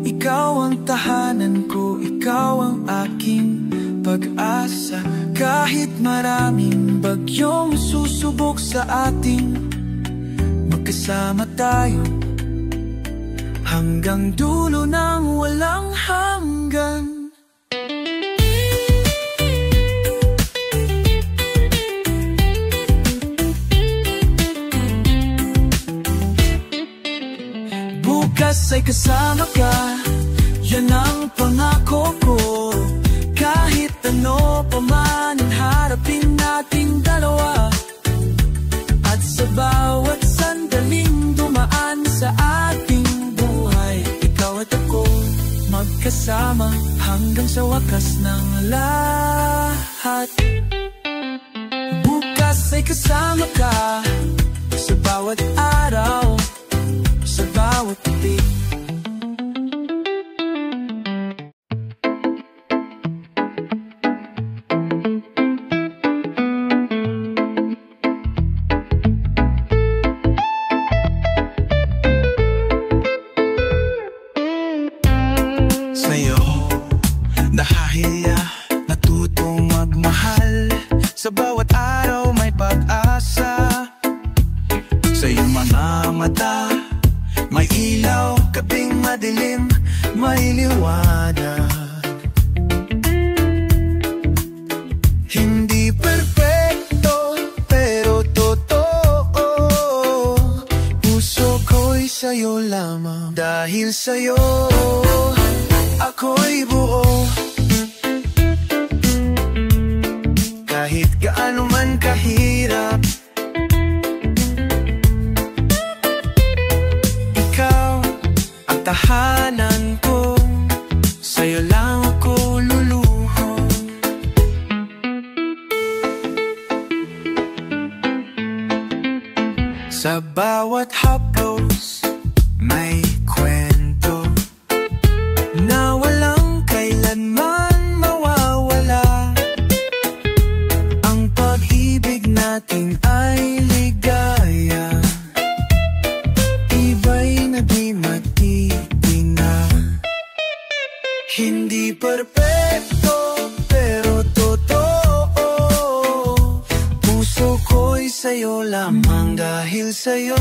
ikaw ang tahanan ko, ikaw ang aking pag-asa. Kahit maraming bagyong susubok sa atin, magkasama tayo hanggang dulo ng walang hanggan. Bukas ay kasama ka, yan ang pangako ko. Kahit ano pa man ang harapin nating dalawa, at sa bawat sandaling dumaan sa ating buhay, ikaw at ako magkasama hanggang sa wakas ng lahat. Bukas ay kasama ka sa bawat araw, sa bawat titik. Sa'yo, dahil natutong magmahal, sa bawat araw may pag-asa. Sa iyong mga mata, may ilaw, gabing madilim, may liwanag. Hindi perfecto, pero totoo. Puso ko'y sa'yo lamang, dahil sa'yo ako'y buo. Kahit gaano man kahirap, tahanan ko, sa'yo lang ako luluhod. Sa bawat haplos may kwento na walang kailanman mawawala. Ang pag-ibig natin ay ligaya, iba'y nagmimatitina. Hindi perpekto, pero totoo. Puso ko'y sa'yo lamang, dahil sa'yo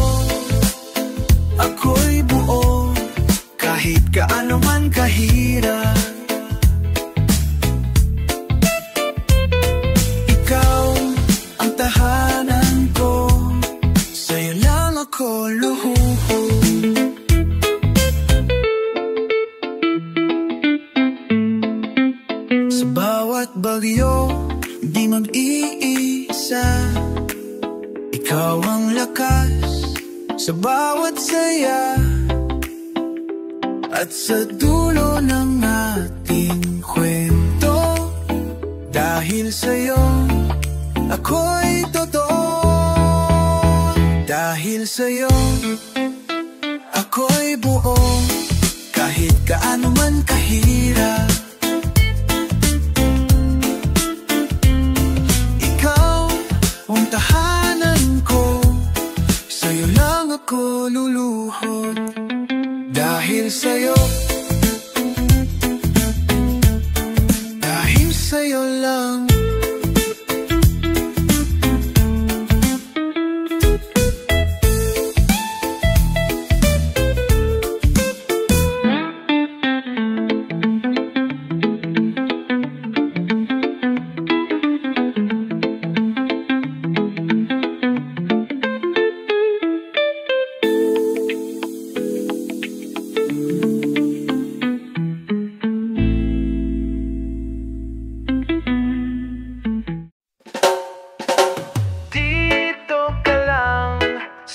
ako'y buo. Kahit gaano man kahirap, Sa bawat bagyo, di mag-iisa. Ikaw ang lakas sa bawat saya. At sa dulo ng ating kwento, dahil sa'yo, ako'y totoo. Dahil sa'yo, ako'y buo. Kahit gaano man kahirap, ikaw ang tahanan ko. Sa'yo lang ako luluhod. Dahil sa'yo, dahil sa'yo lang.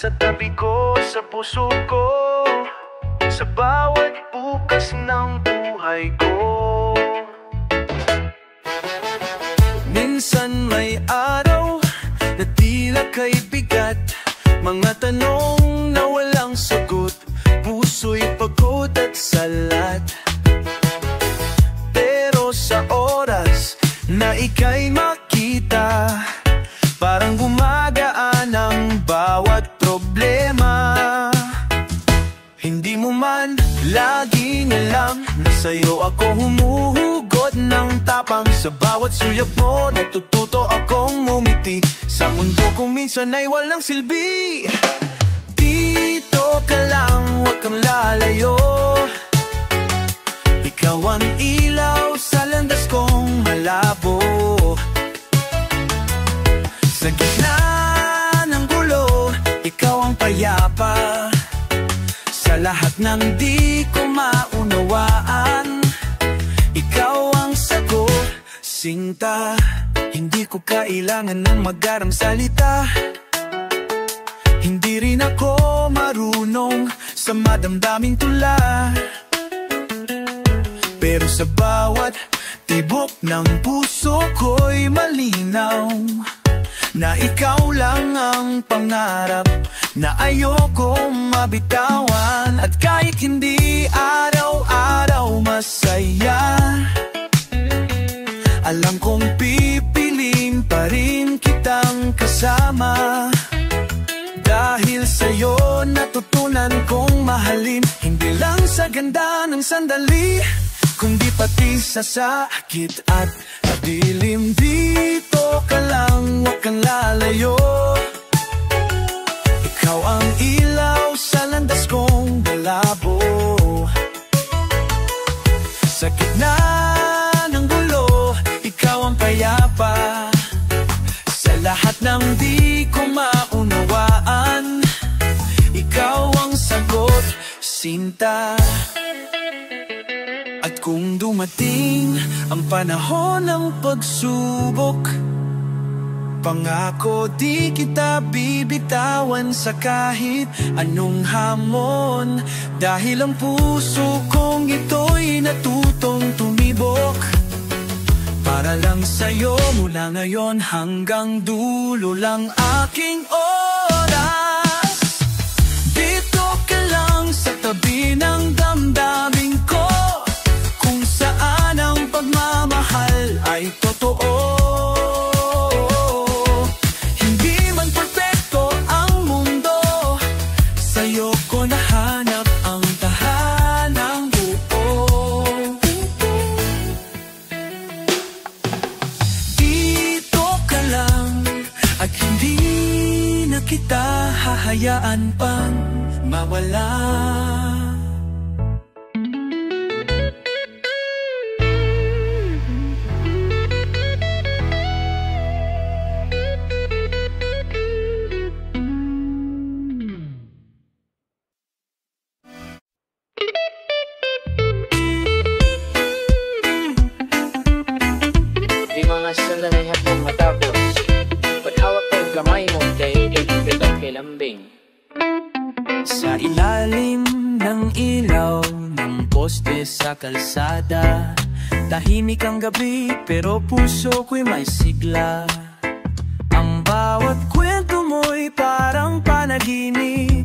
Sa tabi ko, sa puso ko, sa bawat bukas ng buhay ko. Minsan may araw na tila kay bigat, mga tanong na walang sagot, puso'y pagod at salat. Pero sa oras na ika'y makita, parang gumagaan ang bawat problema. Hindi mo man laging alam na sa'yo ako humuhugot ng tapang. Sa bawat suyap mo, natututo akong ngumiti sa mundo kung minsan ay walang silbi. Dito ka lang, huwag kang lalayo. Ikaw ang ilaw sa landas kong malabo. Sa gitna ng gulo, ikaw ang payapa. Sa lahat ng di ko maunawaan, ikaw ang sagot, sinta. Hindi ko kailangan ng magarang salita. Hindi rin ako marunong sa madamdaming tula. Pero sa bawat tibok ng puso ko'y malinaw na ikaw lang ang pangarap na ayoko mabitawan. At kahit hindi araw-araw masaya, alam kong pipiliin pa rin kitang kasama. Dahil sa'yo natutunan kong mahalin, hindi lang sa ganda ng sandali, kundi pati sa sakit at dilim. Dito ka lang, huwag kang lalayo. Ikaw ang ilaw sa landas kong malabo. Sa gitna ng gulo, ikaw ang payapa. Sa lahat ng di ko maunawaan, ikaw ang sagot, sinta. At kung dumating ang panahon ng pagsubok, pangako di kita bibitawan sa kahit anong hamon. Dahil ang puso kong ito'y natutong tumibok para lang sa'yo. Mula ngayon hanggang dulo lang aking oras. Dito ka lang sa tabi ng damdamin ko, kung saan ang pagmamahal ay totoo. Hindi man perfecto ang mundo, sa'yo ko nahanap ang tahanang buo. Dito ka lang at hindi na kita hahayaan pang mawala. mga sandali hapong matapos. Paghawak ng kamay mo, daigdig kitang kilambing. Sa ilalim ng ilaw ng poste sa kalsada, tahimik ang gabi pero puso ko'y may sigla. Ang bawat kwento mo'y parang panaginip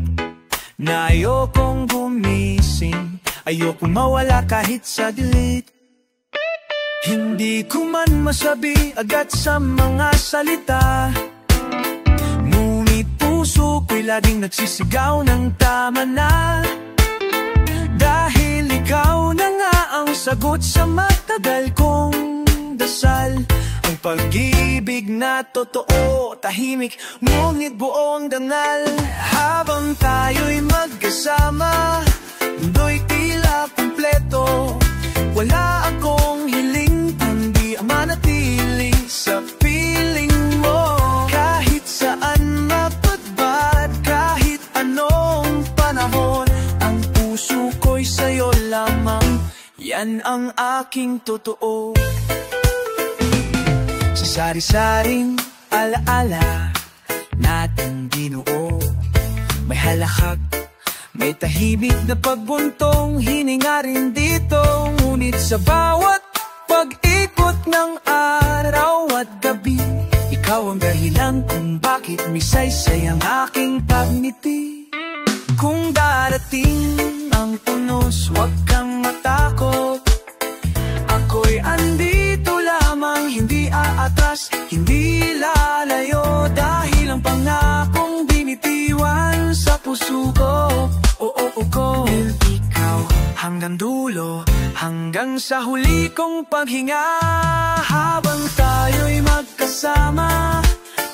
na ayokong gumising, ayokong mawala kahit saglit. Hindi ko man masabi agad sa mga salita, ngunit puso ko'y laging nagsisigaw ng tama na. Dahil ikaw na nga ang sagot sa matagal kong dasal. Ang pag-ibig na totoo, tahimik ngunit buong dangal. Habang tayo'y magkasama, mundo'y tila kumpleto. Wala akong hiling kundi ang manatili sa piling mo. Kahit saan mapadbad, kahit anong panahon, ang puso ko'y sa'yo lamang, yan ang aking totoo. Sa sari-saring alaala nating binuo, may halakhak, may tahimik na pagbuntong hininga rin dito. Ngunit sa bawat pag-ikot ng araw at gabi, ikaw ang dahilan kung bakit misaysay ang aking pagngiti. Kung darating ang unos, huwag kang matakot. Ako'y andito lamang, hindi aatras, hindi lalayo. Dahil ang pangakong binitiwan sa puso ko, ikaw hanggang dulo, hanggang sa huli kong paghinga. Habang tayo'y magkasama,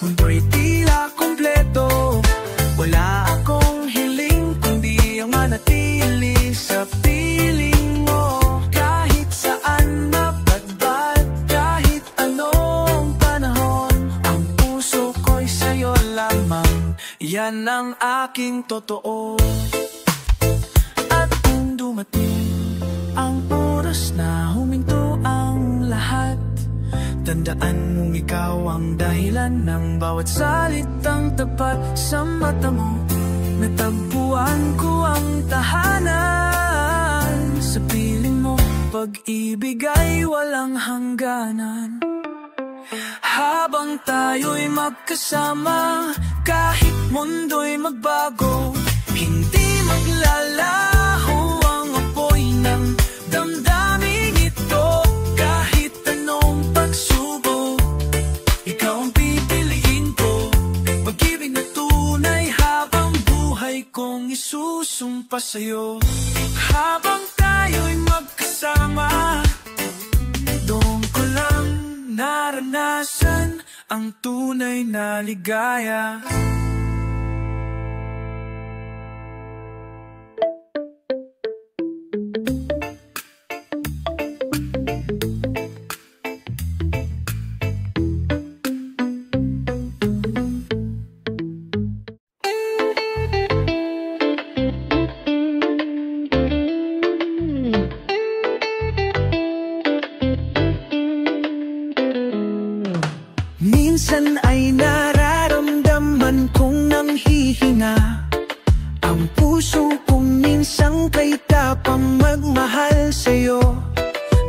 mundo'y tila kumpleto. Wala akong hiling kundi ang manatili sa piling mo. Kahit saan mapadbad, kahit anong panahon, ang puso ko'y sa'yo lamang, yan ang aking totoo. At kung dumating ang oras na huminto ang lahat, tandaan mong ikaw ang dahilan ng bawat salitang tapat sa mata mo. Natagpuan ko ang tahanan sa piling mo, pag-ibig ay walang hangganan. Habang tayo'y magkasama, kahit mundo'y magbago, hindi maglalaho ang apoy ng damdamin ito. Kahit anong pagsubok, ikaw ang pipiliin ko. Pag-ibig na tunay habang buhay kong isusumpa sa'yo. Habang tayo'y magkasama, doon ko lang naranasan ang tunay na ligaya. Minsan ay nararamdaman kong nanghihina ang puso kong minsang kay tapang magmahal sa'yo.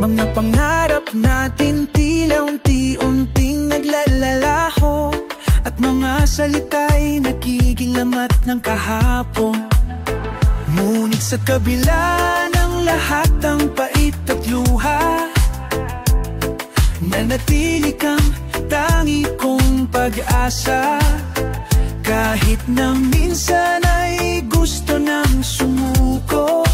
Mga pangarap natin tila unti-unting naglalalaho, at mga salita'y nakikilamat ng kahapon. Ngunit sa kabila ng lahat ng pait at luha, nanatili kang tangi kong pag-asa. Kahit na minsan ay gusto nang sumuko,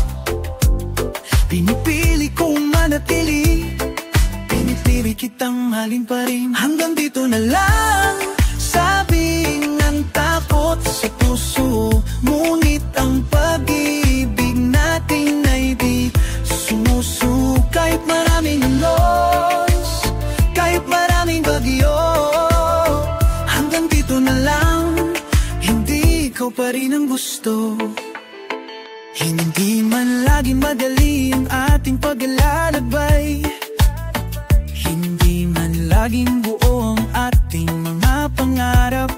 pinipili kong manatili, pinipili kitang mahalin pa rin. Hanggang dito na lang, sabing ang takot sa puso. Ngunit ang pag-ibig natin ay di sumusuko. Kahit maraming unos, kahit maraming bagyo, hanggang dito na lang, hindi ikaw pa rin ang gusto. Hindi man laging madali ang ating paglalakbay, hindi man laging maging buo ang ating mga pangarap.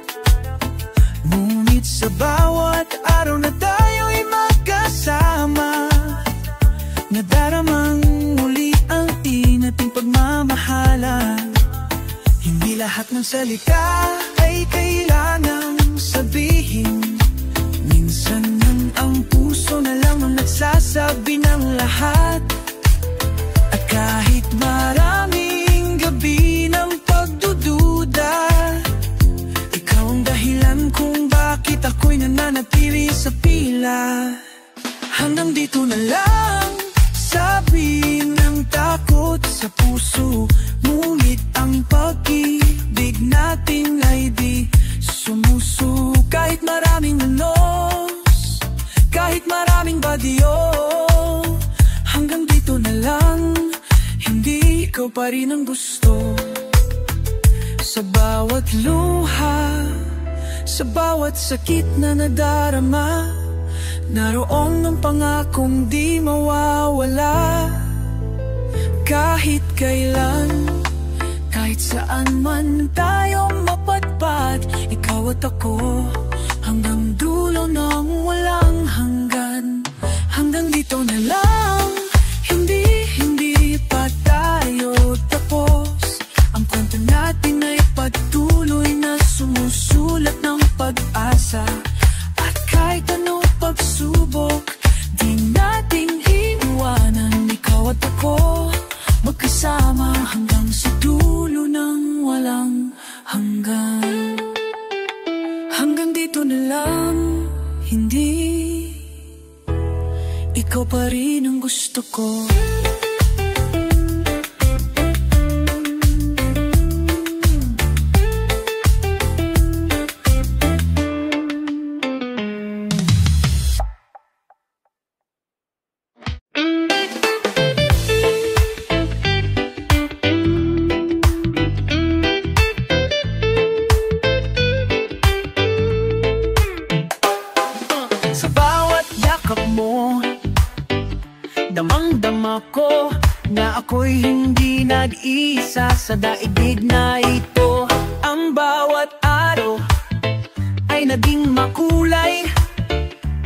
Ngunit sa bawat araw na tayo'y magkasama, nadaramang muli ang ating pagmamahalan. Hindi lahat ng salita ay kailangang sabihin. Minsan ang puso na lang ang nagsasabi ng lahat. At kahit maraming gabi ng pagdududa, ikaw ang dahilan kung bakit ako'y nananatili sa pila. Hanggang dito na lang, sabi ng takot sa puso. Ngunit ang pag-ibig natin ay di sumuso. Kahit maraming manos, kahit maraming badyo, hanggang dito na lang, hindi ikaw pa rin ang gusto. Sa bawat luha, sa bawat sakit na nadarama, naroon ang pangakong di mawawala. Kahit kailan, kahit saan man tayo mapadpad, ikaw at ako, hanggang dulo ng walang hanggan. Hanggang dito na lang, hindi pa tayo tapos. Ang kwento natin ay patuloy na sumusulat ng pag-asa. At kahit anong pagsubok, di natin iiwanan. Ikaw at ako, magkasama hanggang sa dulo ng walang hanggan. Hanggang dito na lang, hindi ikaw pa rin ang gusto ko. Damang-dama ko na ako'y hindi nag-isa sa daigdig na ito. Ang bawat araw ay naging makulay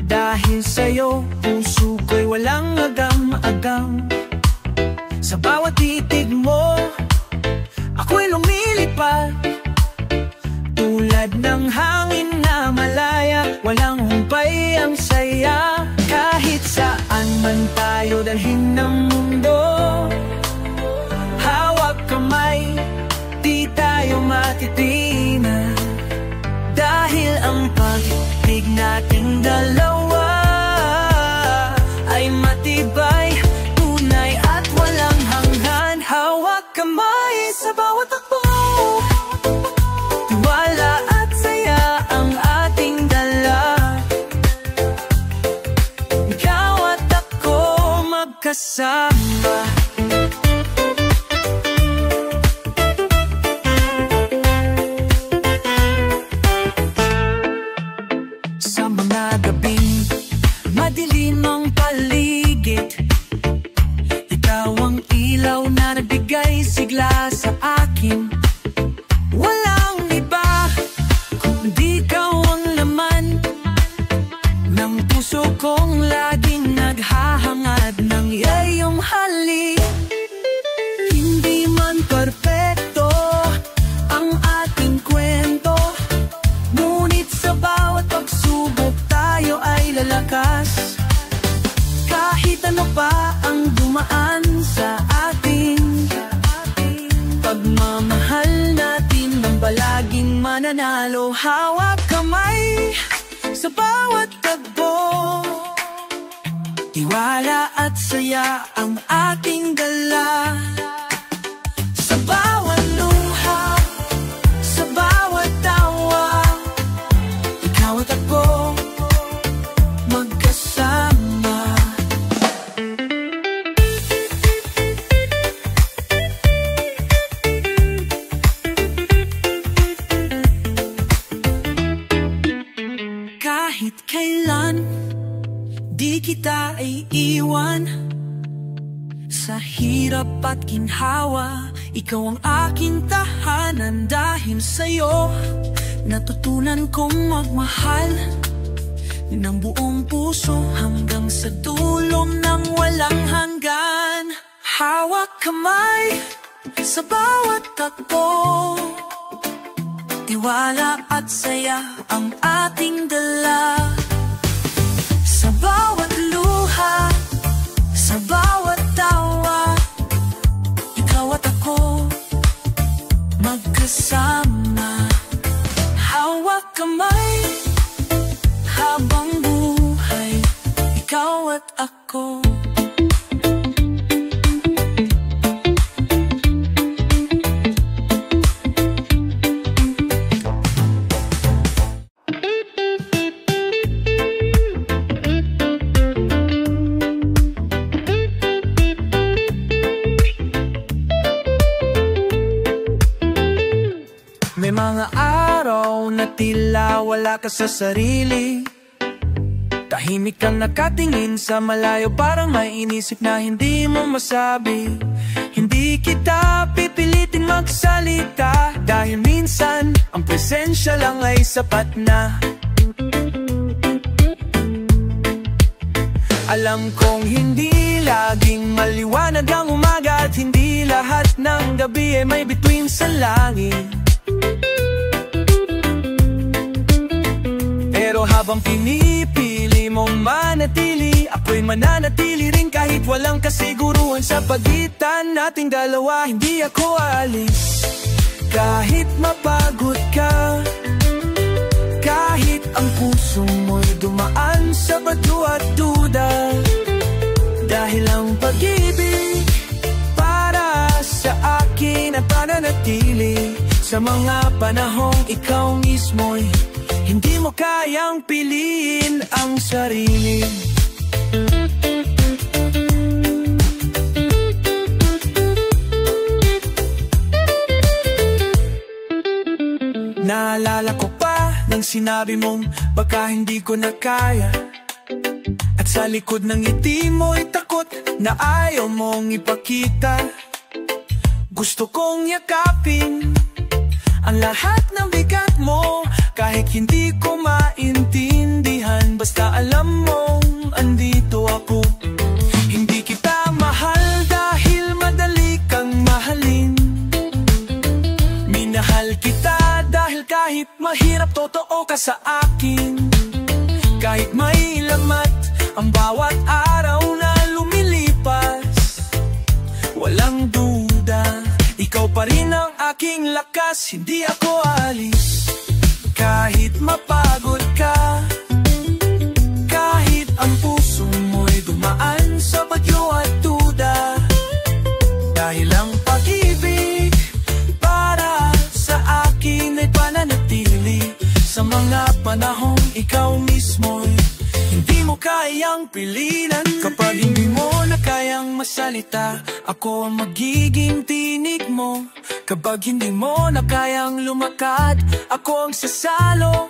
dahil sa'yo, puso ko'y walang agam-agam. Sa bawat titig mo, ako'y lumilipad tulad ng hangin na malaya. Walang humpay ang saya. Kahit saan man tayo dalhin ng mundo, hawak kamay, di tayo matitina. Dahil ang pag-ibig nating dalawa ay matibay, tunay at walang hanggan. Hawak kamay sa bawat takbo, tiwala at saya ang ating dala. Ikaw at ako magkasama. Sa mga gabing madilim ang paligid, ikaw ang ilaw na nagbigay sigla sa akin. Walang iba kundi ikaw ang laman ng puso kong laging naghahangad ng iyong halik. Hindi man perpekto ang ating kwento, ngunit sa bawat pagsubok tayo ay lalakas. Kahit ano pa ang dumaan sa ating pagmamahal natin, ang palaging mananalo. Hawak kamay sa bawat tagpo, tiwala at saya ang ating dala. Sa bawat luha, sa bawat tawa, ikaw at ako magkasama. Kahit kailan, di kita iiwan. Sa hirap at ginhawa, Ikaw ang aking tahanan, dahil sa'yo natutunan kong magmahal ng buong puso hanggang sa dulo ng walang hanggan. Hawak kamay sa bawat takbo, tiwala at saya ang ating dala. Sa bawat luha, sa bawat tawa, ikaw at ako magkasama. Hawak kamay habang buhay, ikaw at ako. May mga araw na tila wala ka sa sarili. Tahimik kang nakatingin sa malayo, parang may inisip na hindi mo masabi. Hindi kita pipilitin magsalita, dahil minsan ang presensya lang ay sapat na. Alam kong hindi laging maliwanag ang umaga, at hindi lahat ng gabi ay may bituin sa langit. Pero habang pinipili mong manatili, ako'y mananatili rin kahit walang kasiguruhan sa pagitan nating dalawa. Hindi ako aalis kahit mapagod ka, kahit ang puso mo'y dumaan sa bato at duda. Dahil ang pag-ibig para sa akin at pananatili sa mga panahong ikaw mismo'y hindi mo kayang piliin ang sarili. Naalala ko pa nang sinabi mong baka hindi ko na kaya, at sa likod ng ngiti mo'y takot na ayaw mong ipakita. Gusto kong yakapin ang lahat ng bigat mo, kahit hindi ko maintindihan. Basta alam mong andito ako. Hindi kita mahal dahil madali kang mahalin. Minahal kita dahil kahit mahirap, totoo ka sa akin. Kahit may lamat ang bawat araw na lumilipas, walang duda ikaw pa rin ang aking lakas. Hindi ako alis kahit mapagod ka, kahit ang puso mo'y dumaan sa bagyo at duda. Dahil ang pag-ibig para sa akin ay pananatili sa mga panahong ikaw mismo'y hindi mo kayang pilinan. Kapag hindi mo na kayang masalita, ako ang magiging tinig mo. Kapag hindi mo na kayang lumakad, ako ang sasalo.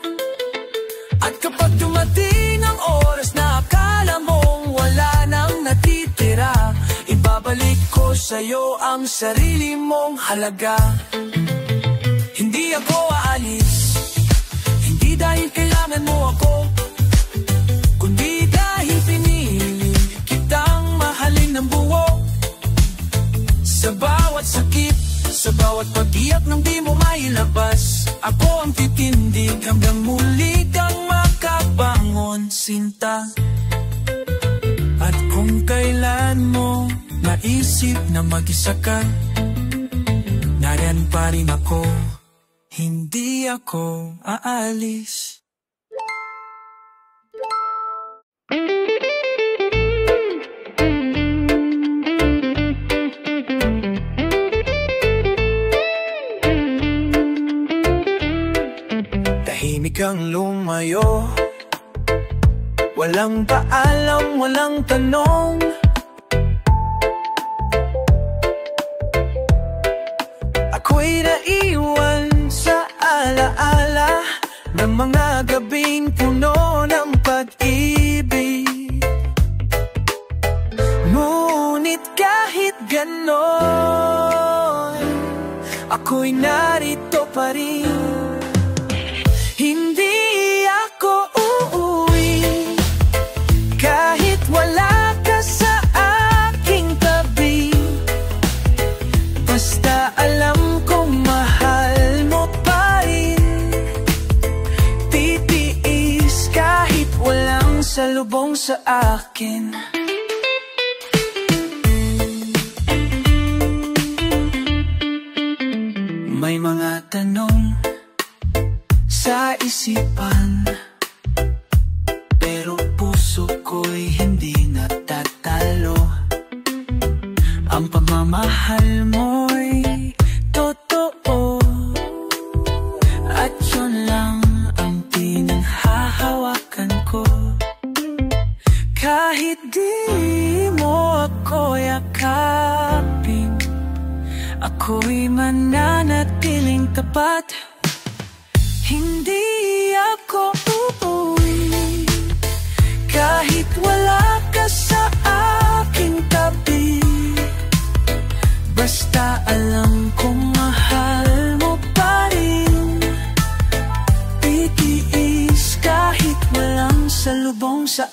At kapag dumating ang oras na akala mong wala nang natitira, ibabalik ko sa'yo ang sarili mong halaga. Hindi ako aalis, hindi dahil kailangan mo ako, kundi dahil pinili kitang mahalin ng buo. Sa bawat sakit, sa bawat pag-iyak nang di mo mailabas, ako ang titindig hanggang muli kang makabangon, sinta. At kung kailan mo naisip na mag-isa ka, nariyan pa rin ako, hindi ako aalis. Tahimik kang lumayo, walang paalam, walang tanong. Ako'y naiwan sa alaala ng mga gabing puno ng pag-ibig. Ngunit kahit ganon, ako'y narito pa rin. Hindi ako uuwi kahit wala ka sa aking tabi. Basta alam kong mahal mo pa rin. Titiis kahit walang salubong sa akin. May mga tanong sa isipan, pero puso ko'y hindi natatalo. Ang pagmamahal mo'y totoo, at yun lang ang pinanghahawakan ko. Kahit di mo ako yakapin, ako'y mananatiling tapat. Hindi ako uuwi kahit wala ka sa aking tabi. Basta alam kong mahal mo pa rin. Titiis kahit walang salubong sa